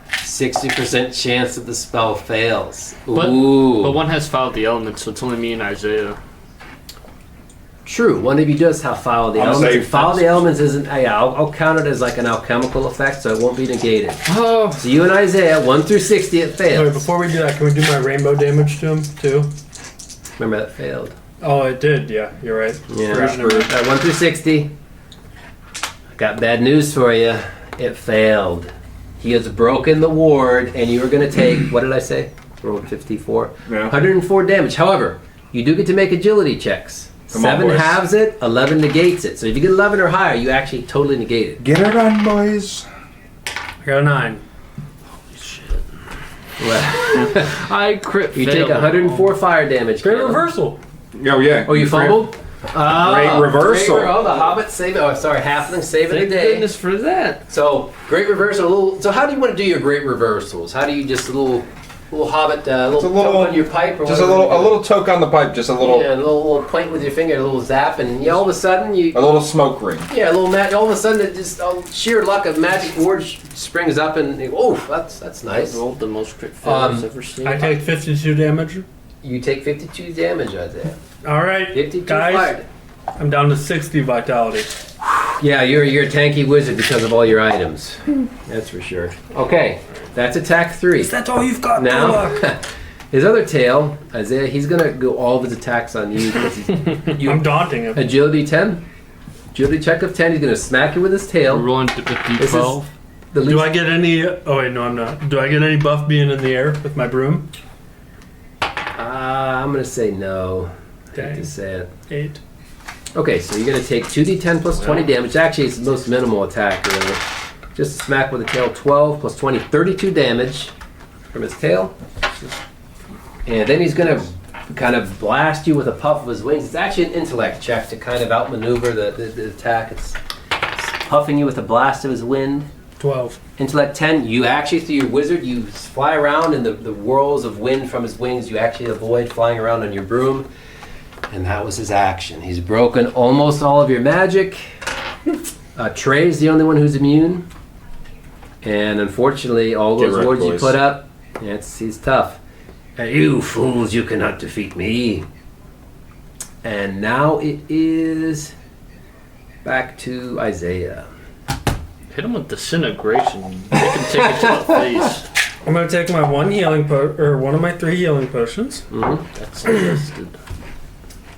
60% chance that the spell fails. Ooh. But one has fouled the elements, so it's only me and Isaiah. True. One of you does have foul the I'm elements. safe. And foul the elements isn't. Yeah, I'll count it as like an alchemical effect, so it won't be negated. Oh. So you and Isaiah, 1 through 60, it fails. Wait, before we do that, can we do my rainbow damage to him too? Remember that failed. Oh, it did. Yeah, you're right. Yeah. Forgot about that. 1 through 60. I got bad news for you. It failed. He has broken the ward, and you are going to take, what did I say? Rolled 54. Yeah. 104 damage. However, you do get to make agility checks. Come on, 7 boys. halves it, 11 negates it. So if you get 11 or higher, you actually totally negate it. Get it on, boys. I got a 9. Well, I crit you failed. take 104 fire damage. Great Caleb. reversal. Oh yeah. Oh, you fumbled? Great reversal. Oh, the Hobbit save. Oh, sorry, Halfling saving the Thank day. goodness for that. So great reversal. So how do you want to do your great reversals? How do you just a little Hobbit, little little- tug on your pipe, or Just a little toke on the pipe. Just a little little point with your finger, a little zap, and all of a sudden you. a little smoke ring. Yeah, a little all of a sudden it just sheer luck of magic ward springs up and that's nice. I rolled the most crit fails I've ever seen. I take 52 damage. You take 52 damage, Isaiah. All right, 52 guys. fired. I'm down to 60 vitality. Yeah, you're a tanky wizard because of all your items. That's for sure. Okay, that's attack 3. That's all you've got. Now, his other tail, Isaiah, he's gonna go all of his attacks on you because he's I'm daunting him. agility 10. Agility check of 10. He's gonna smack you with his We're tail. rolling with This is D12. the least. Do I get any? Oh wait, no, I'm not. Do I get any buff being in the air with my broom? I'm gonna say no. I hate Dang. to say it. 8. Okay, so you're gonna take 2d10 plus 20 Wow. damage. Actually, it's the most minimal attack, really. Just smack with the tail. 12 plus 20, 32 damage from his tail. And then he's gonna kind of blast you with a puff of his wings. It's actually an intellect check to kind of outmaneuver the attack. It's puffing you with a blast of his wind. 12. Intellect 10, you actually, through your wizard, you fly around in the whirls of wind from his wings. You actually avoid flying around on your broom. And that was his action. He's broken almost all of your magic. Trey's the only one who's immune. And unfortunately, all Get those wrecked, wards you boys. put up, he's tough. You fools, you cannot defeat me. And now it is back to Isaiah. Hit him with disintegration. They can take it to the face. I'm gonna take my one of my 3 healing potions, Mm-hmm. That's suggested.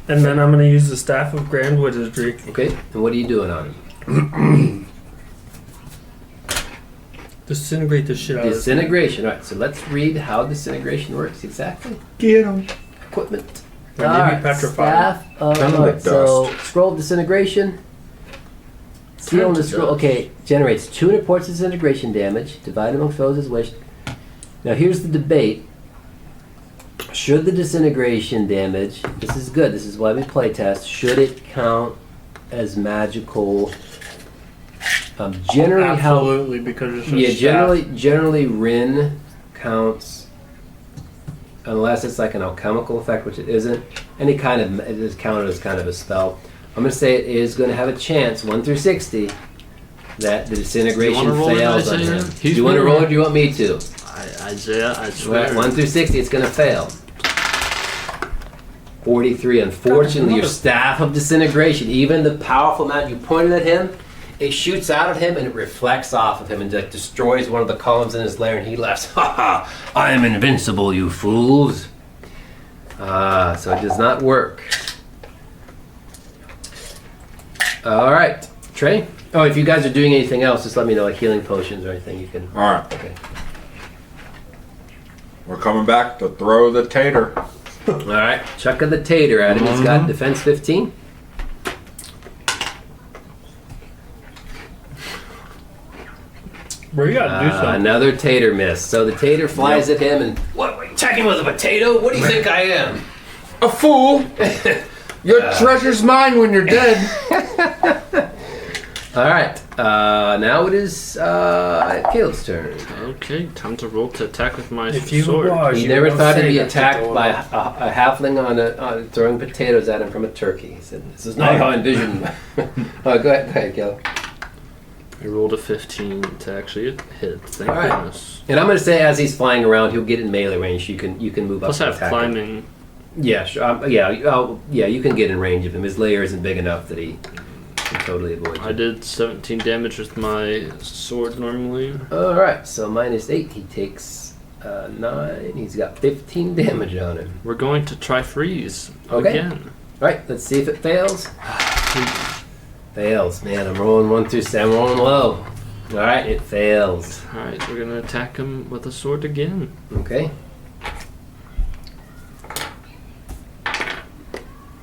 and then I'm gonna use the staff of grand wizardry. Okay, and what are you doing on him? Disintegrate the shit out of this. Disintegration. All right, so let's read how disintegration works exactly. Get him. Equipment. Or maybe Alright, petrified. staff of, Kind of alright, like so dust. scroll of disintegration. Seal on the to scroll. dust. Okay, generates 200 points of disintegration damage. Divide among foes as wished. Now here's the debate. Should the disintegration damage? This is good. This is why we play test. Should it count as magical? Generally, how Absolutely, because it's a yeah, staff. generally RIN counts unless it's like an alchemical effect, which it isn't. Any kind of it is counted as kind of a spell. I'm gonna say it is gonna have a chance 1 through 60 that the disintegration wanna roll it, fails on Isaiah? him. He's Do you want to been- roll it or do you want me to? Isaiah, I swear. 1 through 60, it's gonna fail. 43. Unfortunately, your staff of disintegration, even the powerful amount you pointed at him, it shoots out at him and it reflects off of him and like, destroys one of the columns in his lair, and he laughs, "Ha ha! I am invincible, you fools!" So it does not work. All right, Trey. Oh, if you guys are doing anything else, just let me know, like healing potions or anything. You can. All right. Okay. We're coming back to throw the tater. All right, Chuck of the Tater at him. He's got defense 15. Where you gotta do something. Another tater miss. So the tater flies at him and, what, are you attacking with a potato? What do you think I am? A fool. Your treasure's mine when you're dead. All right. Now it is Caleb's turn. Okay, time to roll to attack with my If you sword. was, He you never don't thought he'd say be that to attacked Dora. by a halfling on throwing potatoes at him from a turkey. He said, "This is not how I envisioned." Oh, go ahead, Caleb. I rolled a 15 to actually hit. Thank All right. goodness. And I'm going to say, as he's flying around, he'll get in melee range. You can move up. Plus, I and have attack him. climbing. Yeah, sure. Yeah, you can get in range of him. His layer isn't big enough that he can totally avoid you. I did 17 damage with my sword normally. All right, so -8. He takes 9. He's got 15 damage on him. We're going to try freeze Okay. again. All right, let's see if it fails. Fails. Man, I'm rolling 1 through 7. I'm rolling low. All right, it fails. All right, we're gonna attack him with a sword again. Okay.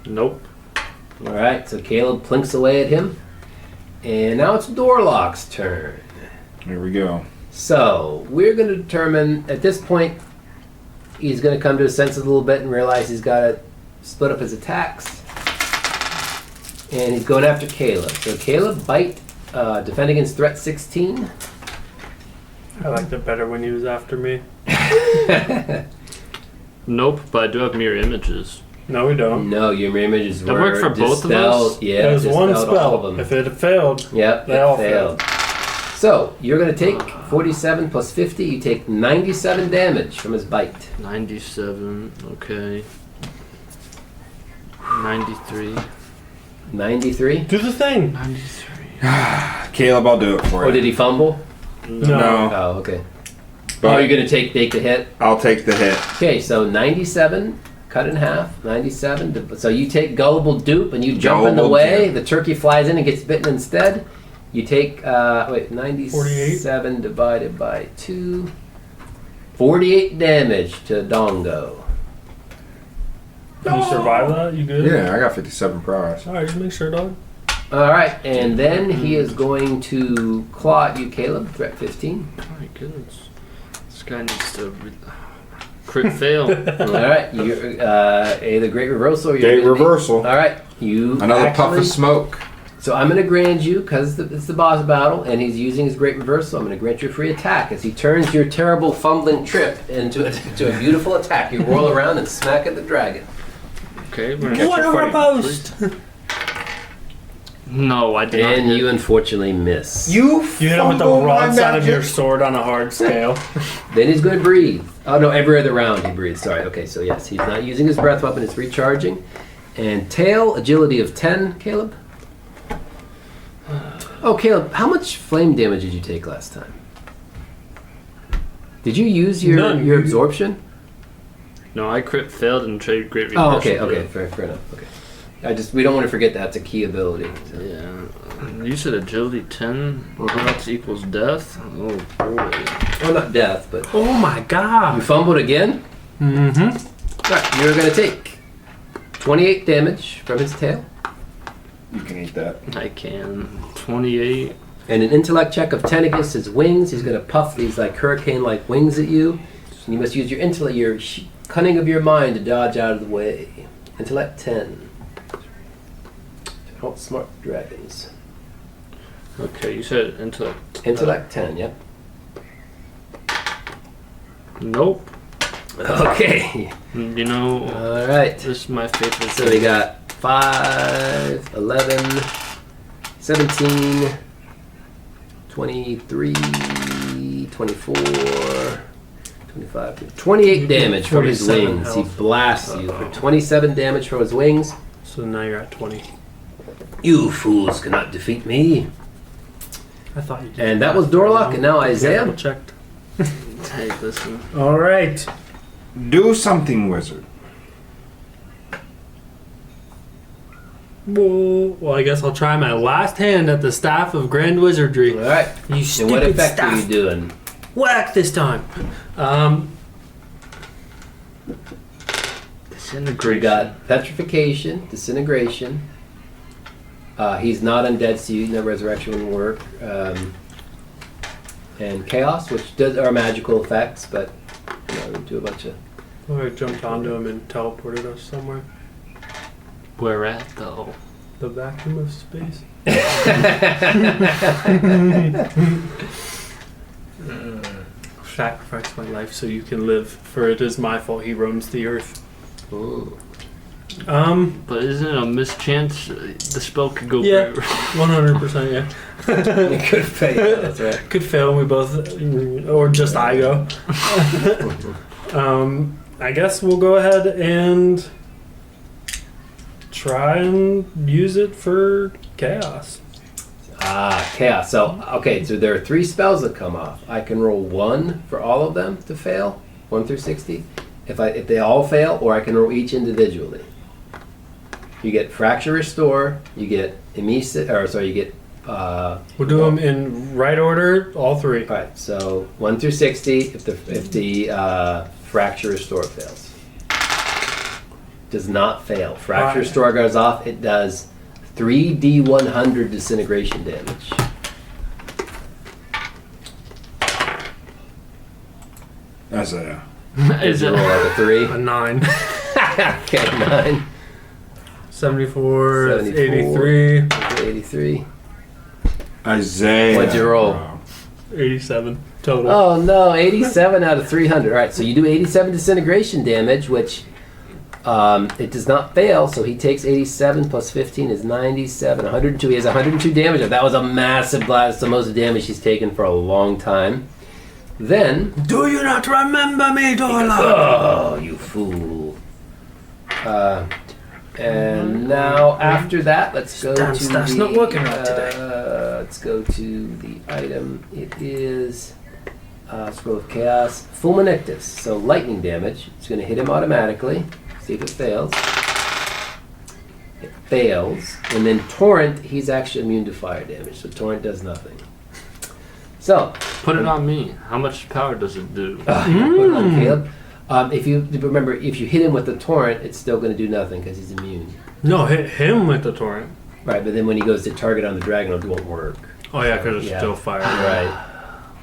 Nope. All right, so Caleb plinks away at him. And now it's Dorlock's turn. Here we go. So, we're going to determine, at this point, he's going to come to his senses a little bit and realize he's got to split up his attacks. And he's going after Caleb. So, Caleb, bite, defend against threat 16. I liked it better when he was after me. Nope, but I do have mirror images. No, we don't. No, your mirror images That were worked for both of dispelled. us? Yeah, There's one dispelled all of spell. them. If it had failed, Yep, they all it failed. So, you're going to take 47 plus 50. You take 97 damage from his bite. 97. Okay. 93. 93. do the thing. 93. Caleb, I'll do it for you. Or did he fumble? No. Oh, okay. But Oh, you're going to take the hit? I'll take the hit. Okay, so 97, cut in half, 97. So you take gullible dupe and you jump in the Gullible way. dupe. The turkey flies in and gets bitten instead. You take, 97 divided by 2. 48 damage to Dongo. Can you survive that? You good? Yeah, I got 57 prowess. Alright, just make sure, dog. All right, and then he is going to claw at you, Caleb, threat 15. My goodness. This guy needs to crit fail. All right, you're either great reversal or you're Gate gonna be- reversal. All right, you Another puff actually- of smoke. So I'm going to grant you, because it's the boss battle, and he's using his great reversal, I'm going to grant you a free attack as he turns your terrible fumbling trip into a beautiful attack. You roll around and smack at the dragon. Okay, we're Get What your a fighting. post! No, I did not. And hit. you unfortunately miss. You hit him with the fumbled wrong my side of your magic. sword on a hard scale. Then he's going to breathe. Oh no, every other round he breathes. Sorry. Okay, so yes, he's not using his breath weapon, it's recharging. And tail, agility of 10, Caleb. Oh, Caleb, how much flame damage did you take last time? Did you use your None. absorption? No, I crit failed and traded great Oh, reversal. okay, fair enough. Okay, we don't want to forget that's a key ability. So. Yeah. You said agility 10. That equals death. Oh boy. Well, not death, but Oh my you god. fumbled again. Mm-hmm. Right, you're going to take 28 damage from his tail, You can eat that. I can. 28. and an intellect check of 10 against his wings. He's going to puff these like hurricane-like wings at you, and you must use your intellect, your cunning of your mind, to dodge out of the way. Intellect 10. Outsmart dragons. Okay, you said intellect. Intellect 10. Yep. Nope. Okay. You know, All right. this is my favorite. So we got 5, 11, 17, 23, 24, 25, 28 damage from his 47 wings. He health. blasts you for 27 damage from his wings. So now you're at 20. You fools cannot defeat me. I thought you did. And that was Dorlock, and now Isaiah. Double checked. Hey, listen. Alright. Do something, wizard. Well, I guess I'll try my last hand at the Staff of Grand Wizardry. All right. You And stupid what effect are staff. you doing? Whack this time. We Disintegration. got petrification, disintegration. He's not undead, so no resurrection wouldn't work. And chaos, which are magical effects, but we do a bunch of. I jumped onto him and teleported us somewhere. Where at though? The vacuum of space. Sacrifice my life so you can live, for it is my fault he roams the earth. Ooh. But isn't it a mischance? The spell could go Yeah. forever. 100%, yeah. It could fail. That's right. Could fail and we both, or just I go. I guess we'll go ahead and try and use it for chaos. Chaos. So, okay, so there are 3 spells that come off. I can roll 1 for all of them to fail, 1 through 60. If they all fail, or I can roll each individually. You get Fracture Restore, you get you get... We'll do them in right order, all 3. Alright, so 1 through 60 if the Fracture Restore fails. Does not fail. Fracture Restore goes off, it does 3d100 disintegration damage. That's a Is You it? roll like a 3. A 9. Okay, 9. 74, 74. 83, 83. Isaiah. What'd you roll? 87 total. Oh no, 87 out of 300. Alright, so you do 87 disintegration damage, which it does not fail, so he takes 87 plus 15 is 97. 102. He has 102 damage. That was a massive blast. It's the most damage he's taken for a long time. Then... Do you not remember me, Dorla? Oh, you fool. And now, after that, let's go Damn to stuff's the... not working right today. Let's go to the item. It is... Scroll of Chaos. Fulminictus. So, lightning damage. It's going to hit him automatically. See if it fails. It fails. And then Torrent, he's actually immune to fire damage. So, Torrent does nothing. So... Put it on me. How much power does it do? Put it on Caleb. If you hit him with the torrent, it's still going to do nothing because he's immune. No, hit him with the torrent. Right, but then when he goes to target on the dragon, it won't work. Oh yeah, because it's Yeah. still fire. Right.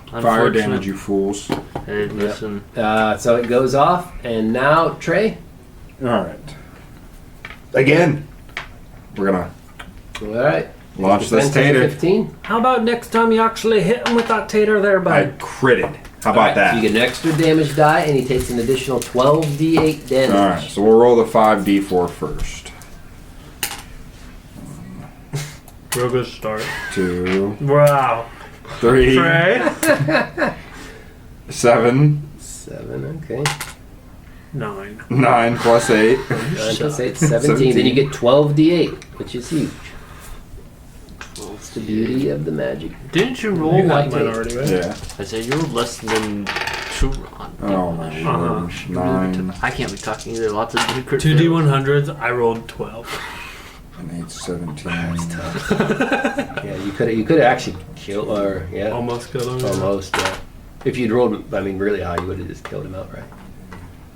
Fire Unfortunate. damage, you fools. Hey, listen. So it goes off, and now Trey. All right. Again, we're gonna All right. launch this Defense is a tater. 15. How about next time you actually hit him with that tater there, I bud? critted. How All about right, that? So you get an extra damage die, and he takes an additional 12d8 damage. All right, so we'll roll the 5d4 first. Real good start. 2, Wow. 3, Trey? 7, 7, okay. 9. 9 plus 8. 9 plus 8, 17. Then you get 12d8, which is huge. It's the beauty of the magic. Didn't you roll You like got mine already, right? Yeah. I said you rolled less than 2 on. Oh my gosh. 9 I can't be talking either. Lots of crit 2d100s, I rolled 12. and 8, 17. Yeah, you could have actually killed, or yeah, Almost killed him. almost. Yeah. If you'd rolled, really high, you would have just killed him outright.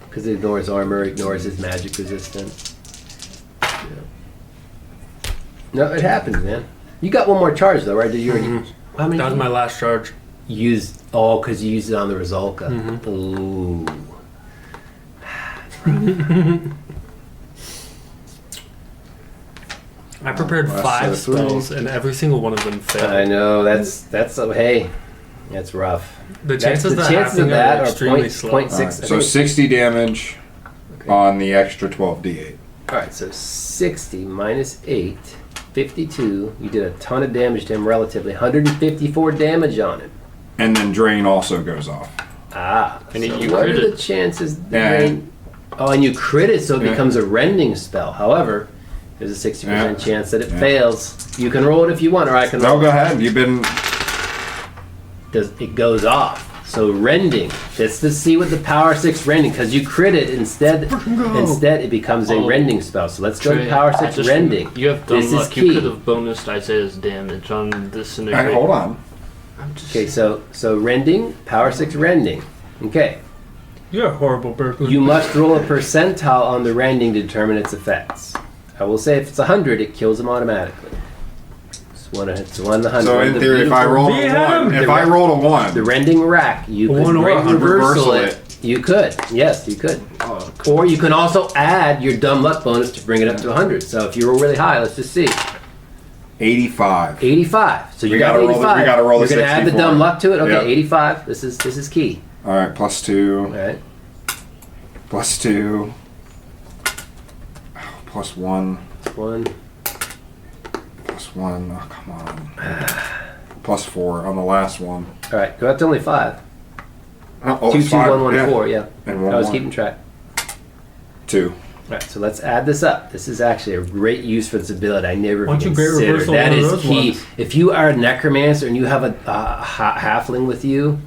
Because it ignores armor, ignores his magic resistance. Yeah. No, it happens, man. You got one more charge though, right? Did you already? How many? That was my last charge. Used all because you used it on the Rizalka. Ooh. I prepared Last 5 set of 3. spells, and every single one of them I failed. know that's hey, that's rough. The chances the that chances of happening that are are extremely point- slow. point All right, 6. so 60 damage Okay. on the extra 12d8. All right, so 60 minus 8, 52. You did a ton of damage to him relatively. 154 damage on him. And then drain also goes off. Ah, And so you what are critted. the chances? Yeah. Oh, and you crit it, so it Yeah. becomes a rending spell. However, there's a 60% Yeah. chance that it Yeah. fails. You can roll it if you want, or I can No, roll go ahead. You've been. it goes off. So rending. That's to see what the power 6 rending, because you crit it instead it becomes a Oh. rending spell. So let's go to Trey, power I 6 just- rending. You have done This is luck. key. You could have bonused Isaiah's damage on this and Hey, hold on. I'm just Okay, so rending, power 6 rending. Okay. You're a horrible Berkeley. You must roll a percentile on the rending to determine its effects. I will say if it's 100, it kills them automatically. It's one in 100. So in The theory, if I beautiful- roll a Yeah. 1, if I rolled a the 1, rending rack, you could One or great reversal reversal it. You could, yes, you could. oh, luck. Or you can also add your dumb luck bonus to bring it up to 100. So if you roll really high, let's just see. 85. 85. So you We got gotta roll the- 85. we gotta roll the You're gonna add the 64. dumb luck to it. Okay, Yep. 85. This is key. All right, plus 2. All right. Plus 2. Oh, plus 1. 1. Plus 1. Oh, come on. Plus 4 on the last one. All right. Go up to only 5. Oh, 2, it's 2, 5. 1, 1, Yeah. 4. Yeah. And 1, I was 1. keeping track. 2. All right, so let's add this up. This is actually a great use for this ability. I never Why don't you great considered. reversal That one of is those key. ones? If you are a necromancer and you have a halfling with you,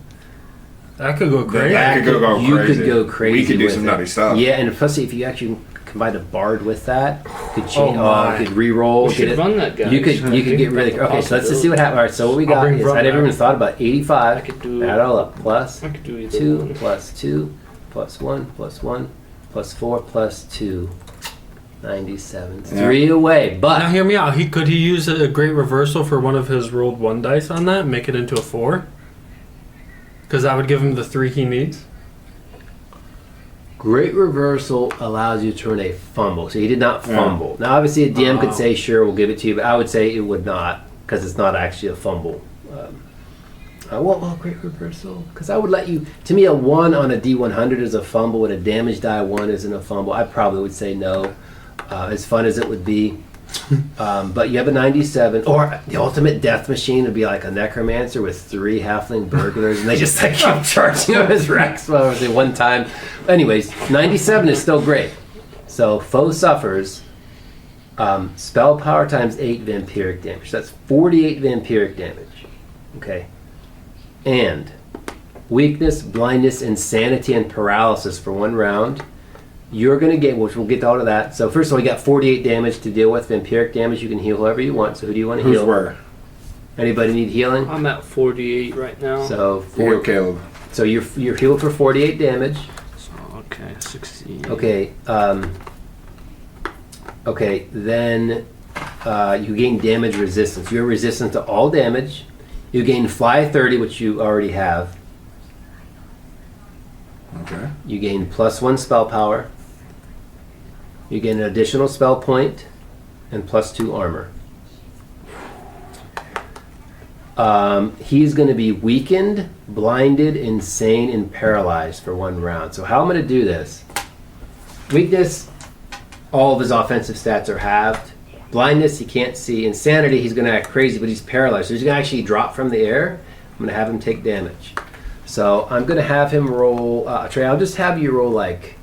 That could go crazy. That could go you crazy. could go crazy. We could do with some it. nutty stuff. Yeah, and plus if you actually combine a bard with that, could change. Oh, my. Could re-roll. We should get it. run that, guys. You could I you could think get really. that's a Okay, so let's just see what possibility. happens. All right, so what we I'll got bring is Brum I never back. even thought about 85. I could do. Add it all up. Plus I could do either 2 one. plus 2 plus 1 plus 1 plus 4 plus 2. 97. Yeah. 3 away, Now but hear me out. Could he use a great reversal for one of his rolled 1 dice on that and make it into a 4? Because that would give him the 3 he needs. great reversal allows you to run a fumble. So he did not Yeah. fumble. Now, obviously, a DM Oh. could say, "Sure, we'll give it to you," but I would say it would not because it's not actually a fumble. Well, great reversal. Because I would let you. To me, a 1 on a D100 is a fumble, and a damage die 1 isn't a fumble. I probably would say no. As fun as it would be. But you have a 97. Or the ultimate death machine would be like a necromancer with 3 halfling burglars, and they just like keep charging him as Rex at one time. Anyways, 97 is still great. So foe suffers. Spell power times 8 vampiric damage. That's 48 vampiric damage. Okay. And weakness, blindness, insanity, and paralysis for 1 round. You're going to get, which we'll get to all of that. So first of all, you got 48 damage to deal with. Vampiric damage, you can heal whoever you want. So who do you want to Who's heal? where? Anybody need healing? I'm at 48 right now. So Heal Caleb. so you're healed for 48 damage. So, okay, 60. Okay. Okay. Then you gain damage resistance. You're resistant to all damage. You gain fly 30, which you already have. Okay. You gain +1 spell power. You gain an additional spell point and +2 armor. He's going to be weakened, blinded, insane, and paralyzed for 1 round. So how I'm going to do this? Weakness, all of his offensive stats are halved. Blindness, he can't see. Insanity, he's going to act crazy, but he's paralyzed. So he's going to actually drop from the air. I'm going to have him take damage. So I'm going to have him roll... Trey, I'll just have you roll like...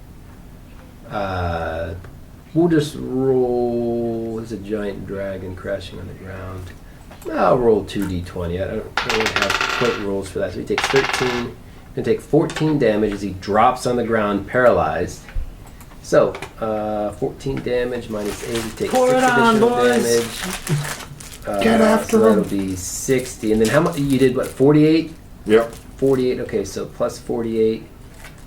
we'll just roll... There's a giant dragon crashing on the ground. I'll roll 2d20. I don't really have quite rules for that. So he takes 13. He's going to take 14 damage as he drops on the ground, paralyzed. So, 14 damage minus 8. He takes Pour 6 it on, additional boys. damage. Get after so him. that'll be 60. And then how much? You did what, 48? Yep. 48, okay, so plus 48.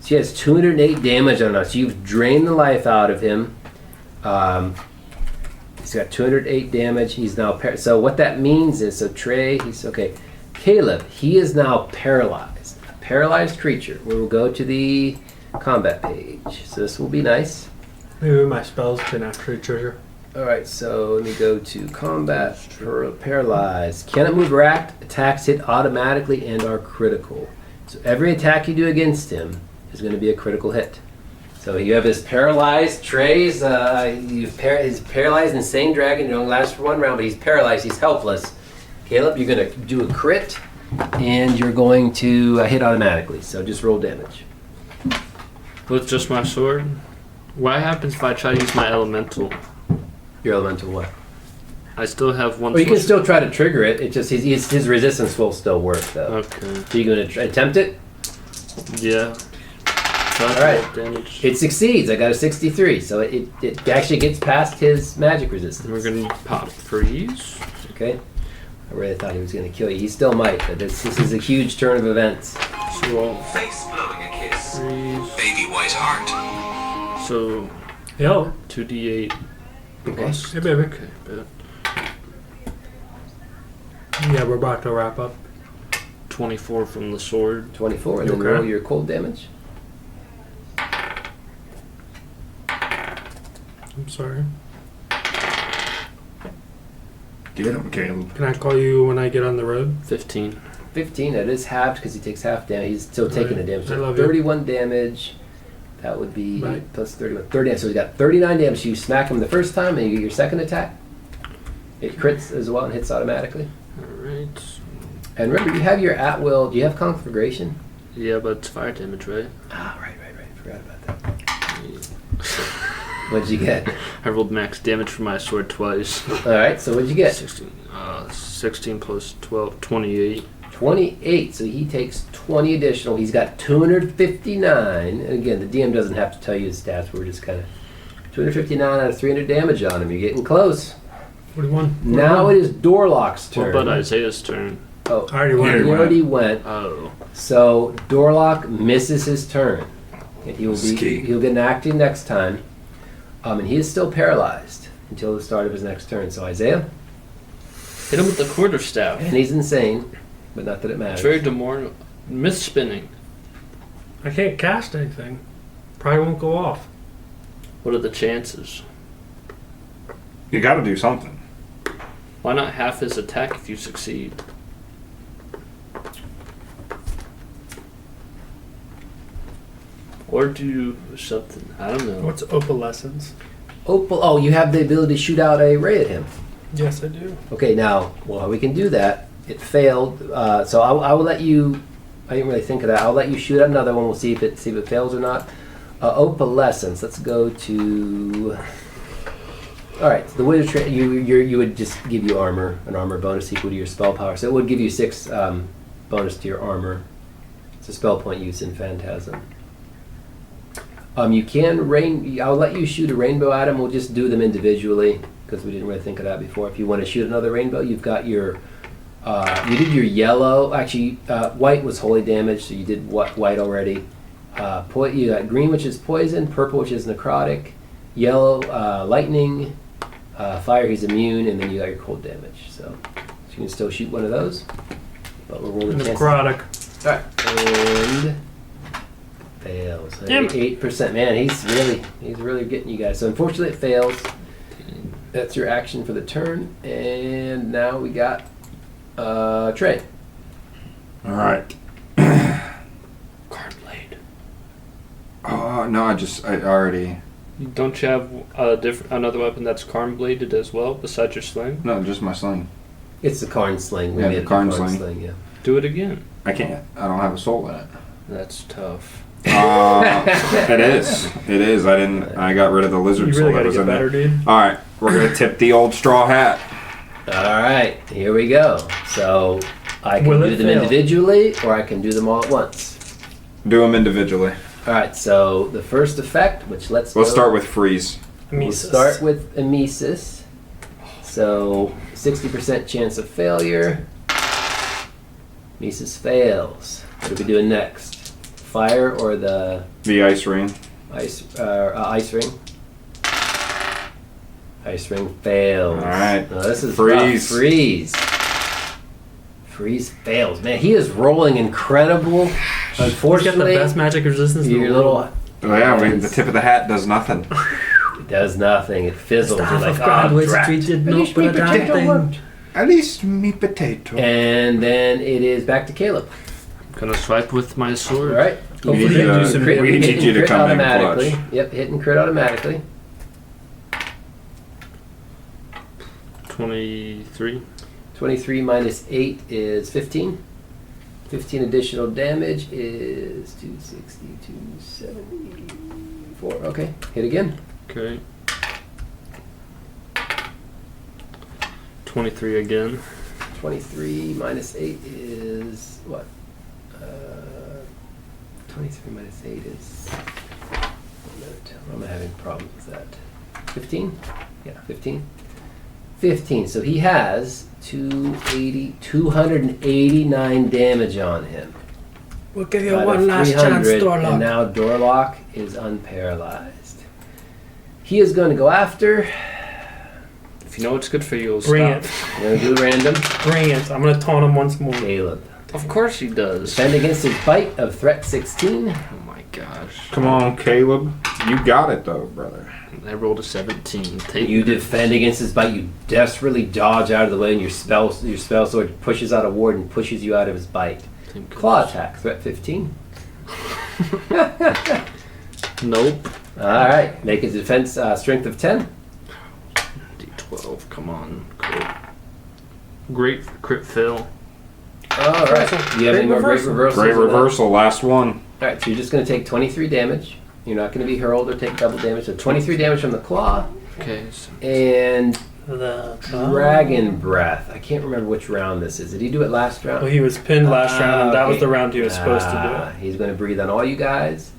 So he has 208 damage on us. You've drained the life out of him. He's got 208 damage. He's now so what that means is, so Trey, he's okay. Caleb, he is now paralyzed. A paralyzed creature. We will go to the combat page. So this will be nice. Maybe my spells can actually trigger. All right, so let me go to combat. Paralyzed. Cannot move or act. Attacks hit automatically and are critical. So every attack you do against him is going to be a critical hit. So you have this paralyzed Trey's. He's paralyzed, insane dragon. It only lasts for 1 round, but he's paralyzed. He's helpless. Caleb, you're going to do a crit, and you're going to hit automatically. So just roll damage. With just my sword? What happens if I try to use my elemental? Your elemental what? I still have 1. Well, you can still try to trigger it. It just his resistance will still work though. Okay. So you're going to attempt it. Yeah. All right. Damage. It succeeds. I got a 63, so it actually gets past his magic resistance. We're gonna pop freeze. Okay. I really thought he was going to kill you. He still might, but this is a huge turn of events. So Face blowing a kiss. freeze. Baby white heart. So Yo. 2d8 Okay. plus. Hey, baby. Okay, bet. Yeah, we're about to wrap up. 24 from the sword. 24, and then Okay. roll your cold damage. I'm sorry. Get him, Caleb. Can I call you when I get on the road? 15. 15. That is halved because he takes half damage. He's still taking the damage. I So love you. 31 damage. That would be Right. plus 31. 30. So he's got 39 damage. You smack him the first time, and you get your second attack. It crits as well and hits automatically. Alright. And remember, you have your at will. Do you have conflagration? Yeah, but it's fire damage, right? Ah, right. Forgot about that. What'd you get? I rolled max damage for my sword twice. All right. So what'd you get? 16 plus 12, 28. 28. So he takes 20 additional. He's got 259. And again, the DM doesn't have to tell you his stats. We're just kind of 259 out of 300 damage on him. You're getting close. 41. Now it is Dorlock's What turn. about Isaiah's turn? Oh, I already he went. already went. Oh. So Dorlock misses his turn, and Ski. he'll get an acting next time. And he is still paralyzed until the start of his next turn. So Isaiah, Hit him with the quarterstaff. and he's insane, but not that it matters. It's very demoralizing. Myth spinning. I can't cast anything. Probably won't go off. What are the chances? You got to do something. Why not half his attack if you succeed? Or do something. I don't know. What's opalescence? Opal. Oh, you have the ability to shoot out a ray at him. Yes, I do. Okay, now, well, we can do that. It failed, so I will let you. I didn't really think of that. I'll let you shoot at another one. We'll see if it fails or not. Opalescence. Let's go to. All right, the wizard you would just give you armor, an armor bonus equal to your spell power. So it would give you 6 bonus to your armor. It's a spell point use in Phantasm. You can I'll let you shoot a rainbow at him. We'll just do them individually because we didn't really think of that before. If you want to shoot another rainbow, you've got your. You did your yellow. Actually, white was holy damage, so you did white already. You got green, which is poison. Purple, which is necrotic. Yellow, lightning. Fire, he's immune, and then you got your cold damage. So you can still shoot one of those. But we're rolling chances. Necrotic. All right, and fails. Damn. 8%. Man, he's really getting you guys. So unfortunately, it fails. That's your action for the turn, and now we got Trey. All right. Card blade. No, I already. Don't you have another weapon that's Karn bladed as well besides your sling? No, just my sling. It's the Karn sling. We Yeah, made the it Karn sling. Yeah. Do it again. I can't. I don't have a soul in it. That's tough. It is. It is. I got rid of the lizard You soul really that gotta was get in better, there. dude. All right, we're gonna tip the old straw hat. All right, here we go. So I can Will do it them fail? individually, or I can do them all at once. Do them individually. All right. So the first effect, which let's Start with freeze. We'll Mises. start with Emesis. So 60% chance of failure. Mises fails. What are we doing next? Fire or the The ice ring. ice ring? Ice ring fails. All right. Now, this is Freeze. rough. Freeze. Freeze fails. Man, he is rolling incredible. He's got the Unfortunately, best magic resistance in the your world. little Oh yeah, the tip of the hat does nothing. it does nothing. It fizzles. You're Staff like, of God, "Oh, wizardry drat." did not but a damn thing. At least me potato. And then it is back to Caleb. Gonna swipe with my sword. All right. We need Hit you and to- crit- we hit need and you to crit come in automatically. clutch. Yep, hit and crit automatically. 23. 23 minus 8 is 15. 15 additional damage is 260, 274. Okay, hit again. Okay. 23 again. 23 minus 8 is what? 23 minus 8 is. I'm having problems with that. 15? Yeah, 15. 15. So he has 289 damage on him. We'll give you Out one of last chance, 300, Dorlock. And now Dorlock is unparalyzed. He is going to go after. If you know what's good for you, you'll Bring stop. it. I'm going to do random. Bring it. I'm going to taunt him once more. Caleb. Of course he does. Defend against his bite of threat 16. Oh my gosh. Come on, Caleb. You got it though, brother. I rolled a 17. Take You defend against his bite. You desperately dodge out of the way, and your spell sword pushes out a ward and pushes you out of his bite. Claw attack, threat 15. Nope. All right, make a defense strength of 10. D12. Come on. Great crit fail. All right. Do you have any more great reversals? Great or not? reversal, last one. All right, so you're just going to take 23 damage. You're not going to be hurled or take double damage. So 23 damage from the claw Okay. So and The dragon breath. I can't remember which round this is. Did he do it last round? Well, he was pinned last round, and that was okay. the round he was supposed to do it. He's going to breathe on all you guys.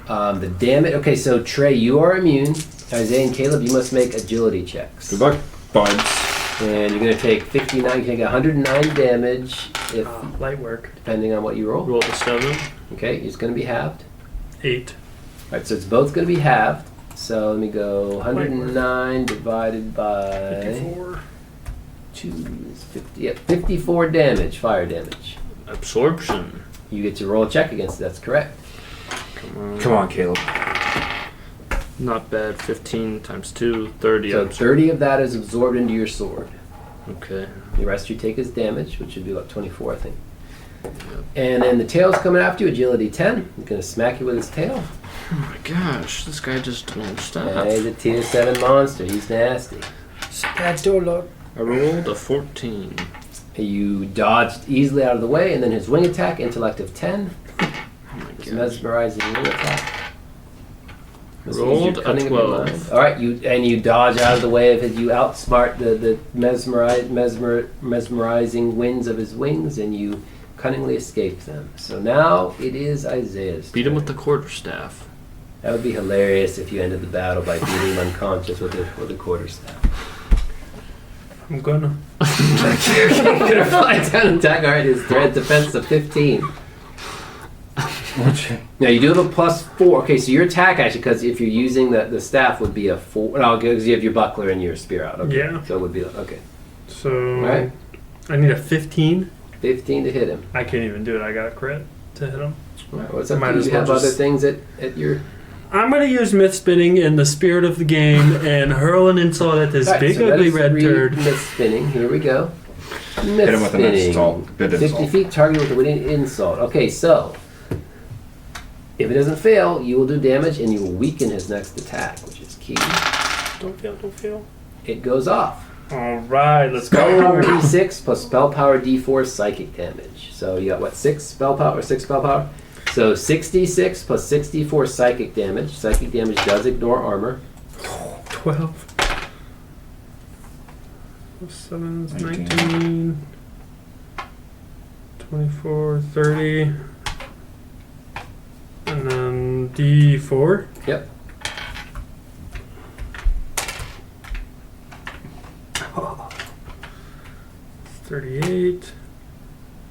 The damage. Okay, so Trey, you are immune. Isaiah and Caleb, you must make agility checks. Good luck, buds. And you're going to take 59. You take 109 damage if Light work. depending on what you roll. roll a 7. Okay, it's going to be halved. 8. All right, so it's both going to be halved. So let me go 109 divided by 54. 2 is 50. Yep, 54 damage, fire damage. Absorption. You get to roll a check against it. That's correct. Come on, Caleb. Not bad. 15 times 2, 30. So 30 of that is absorbed into your sword. Okay. The rest you take as damage, which would be about 24, I think. And then the tail's coming after you, agility 10. He's going to smack you with his tail. Oh my gosh, this guy just won't stop. Yeah, he's a tier 7 monster. He's nasty. I rolled a 14. You dodged easily out of the way, and then his wing attack, intellect of 10. Oh my His gosh. mesmerizing wing attack. This Rolled means you're cunning a of your 12. mind. All right, you dodge out of the way of it. You outsmart the mesmerizing winds of his wings, and you cunningly escape them. So now it is Isaiah's Beat him turn. with the quarterstaff. That would be hilarious if you ended the battle by beating him unconscious with a quarterstaff. I'm gonna. You're gonna fly down and attack. All right, his threat defense of 15. Now you do have a +4. Okay, so your attack actually, because if you're using the staff, would be a 4. No, because you have your buckler and your spear out. Okay. Yeah. So it would be okay. So Right. I need a 15. 15 to hit him. I can't even do it. I got a crit to hit him. All right, what's up? Might Do as you well have other just- things at your? I'm gonna use myth spinning in the spirit of the game and hurl an insult at this All right, big so ugly let's red read turd. Myth spinning. Here we go. Myth Hit him with an spinning. insult. Bit 50 insult. feet, target with a witty insult. Okay, so if it doesn't fail, you will do damage and you will weaken his next attack, which is key. Don't fail. It goes off. All right, let's Spell power go. D6 plus spell power D4 psychic damage. So you got what, 6 spell power or 6 spell power? So 66 plus 64 psychic damage. Psychic damage does ignore armor. 12. 7 is 19. 24, 30. And then D4. Yep. Oh. 38.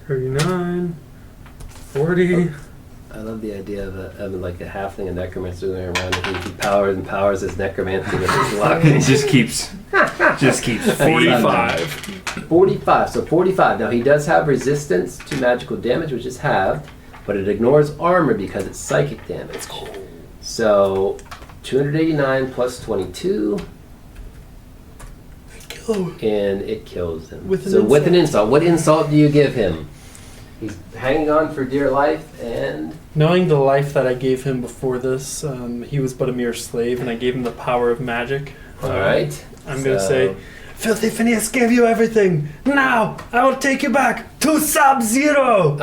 39. 40. I love the idea of like a halfling and necromancer going around and he powers his necromancy with his luck. It just keeps 45. 45. So 45. Now he does have resistance to magical damage, which is halved, but it ignores armor because it's psychic damage. So 289 plus 22. And it kills him. With an With an insult. insult. What insult do you give him? He's hanging on for dear life, and Knowing the life that I gave him before this, he was but a mere slave, and I gave him the power of magic. all right. I'm going to say, Filthy Phineas gave you everything. Now, I will take you back to Sub-Zero.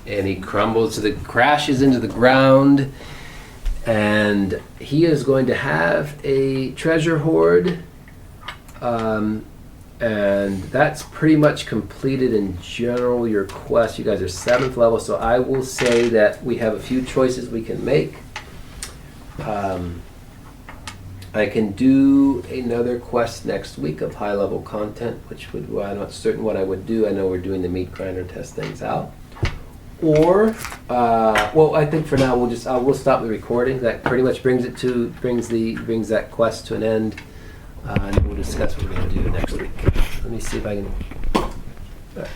And he crashes into the ground, and he is going to have a treasure hoard. And that's pretty much completed in general your quest. You guys are 7th level, so I will say that we have a few choices we can make. I can do another quest next week of high level content, which I'm not certain what I would do. I know we're doing the meat grinder, test things out. Or, I think for now we'll stop the recording. That pretty much brings that quest to an end. And we'll discuss what we're going to do next week. Let me see if I can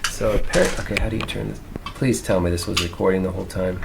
So, okay, how do you turn this? Please tell me this was recording the whole time.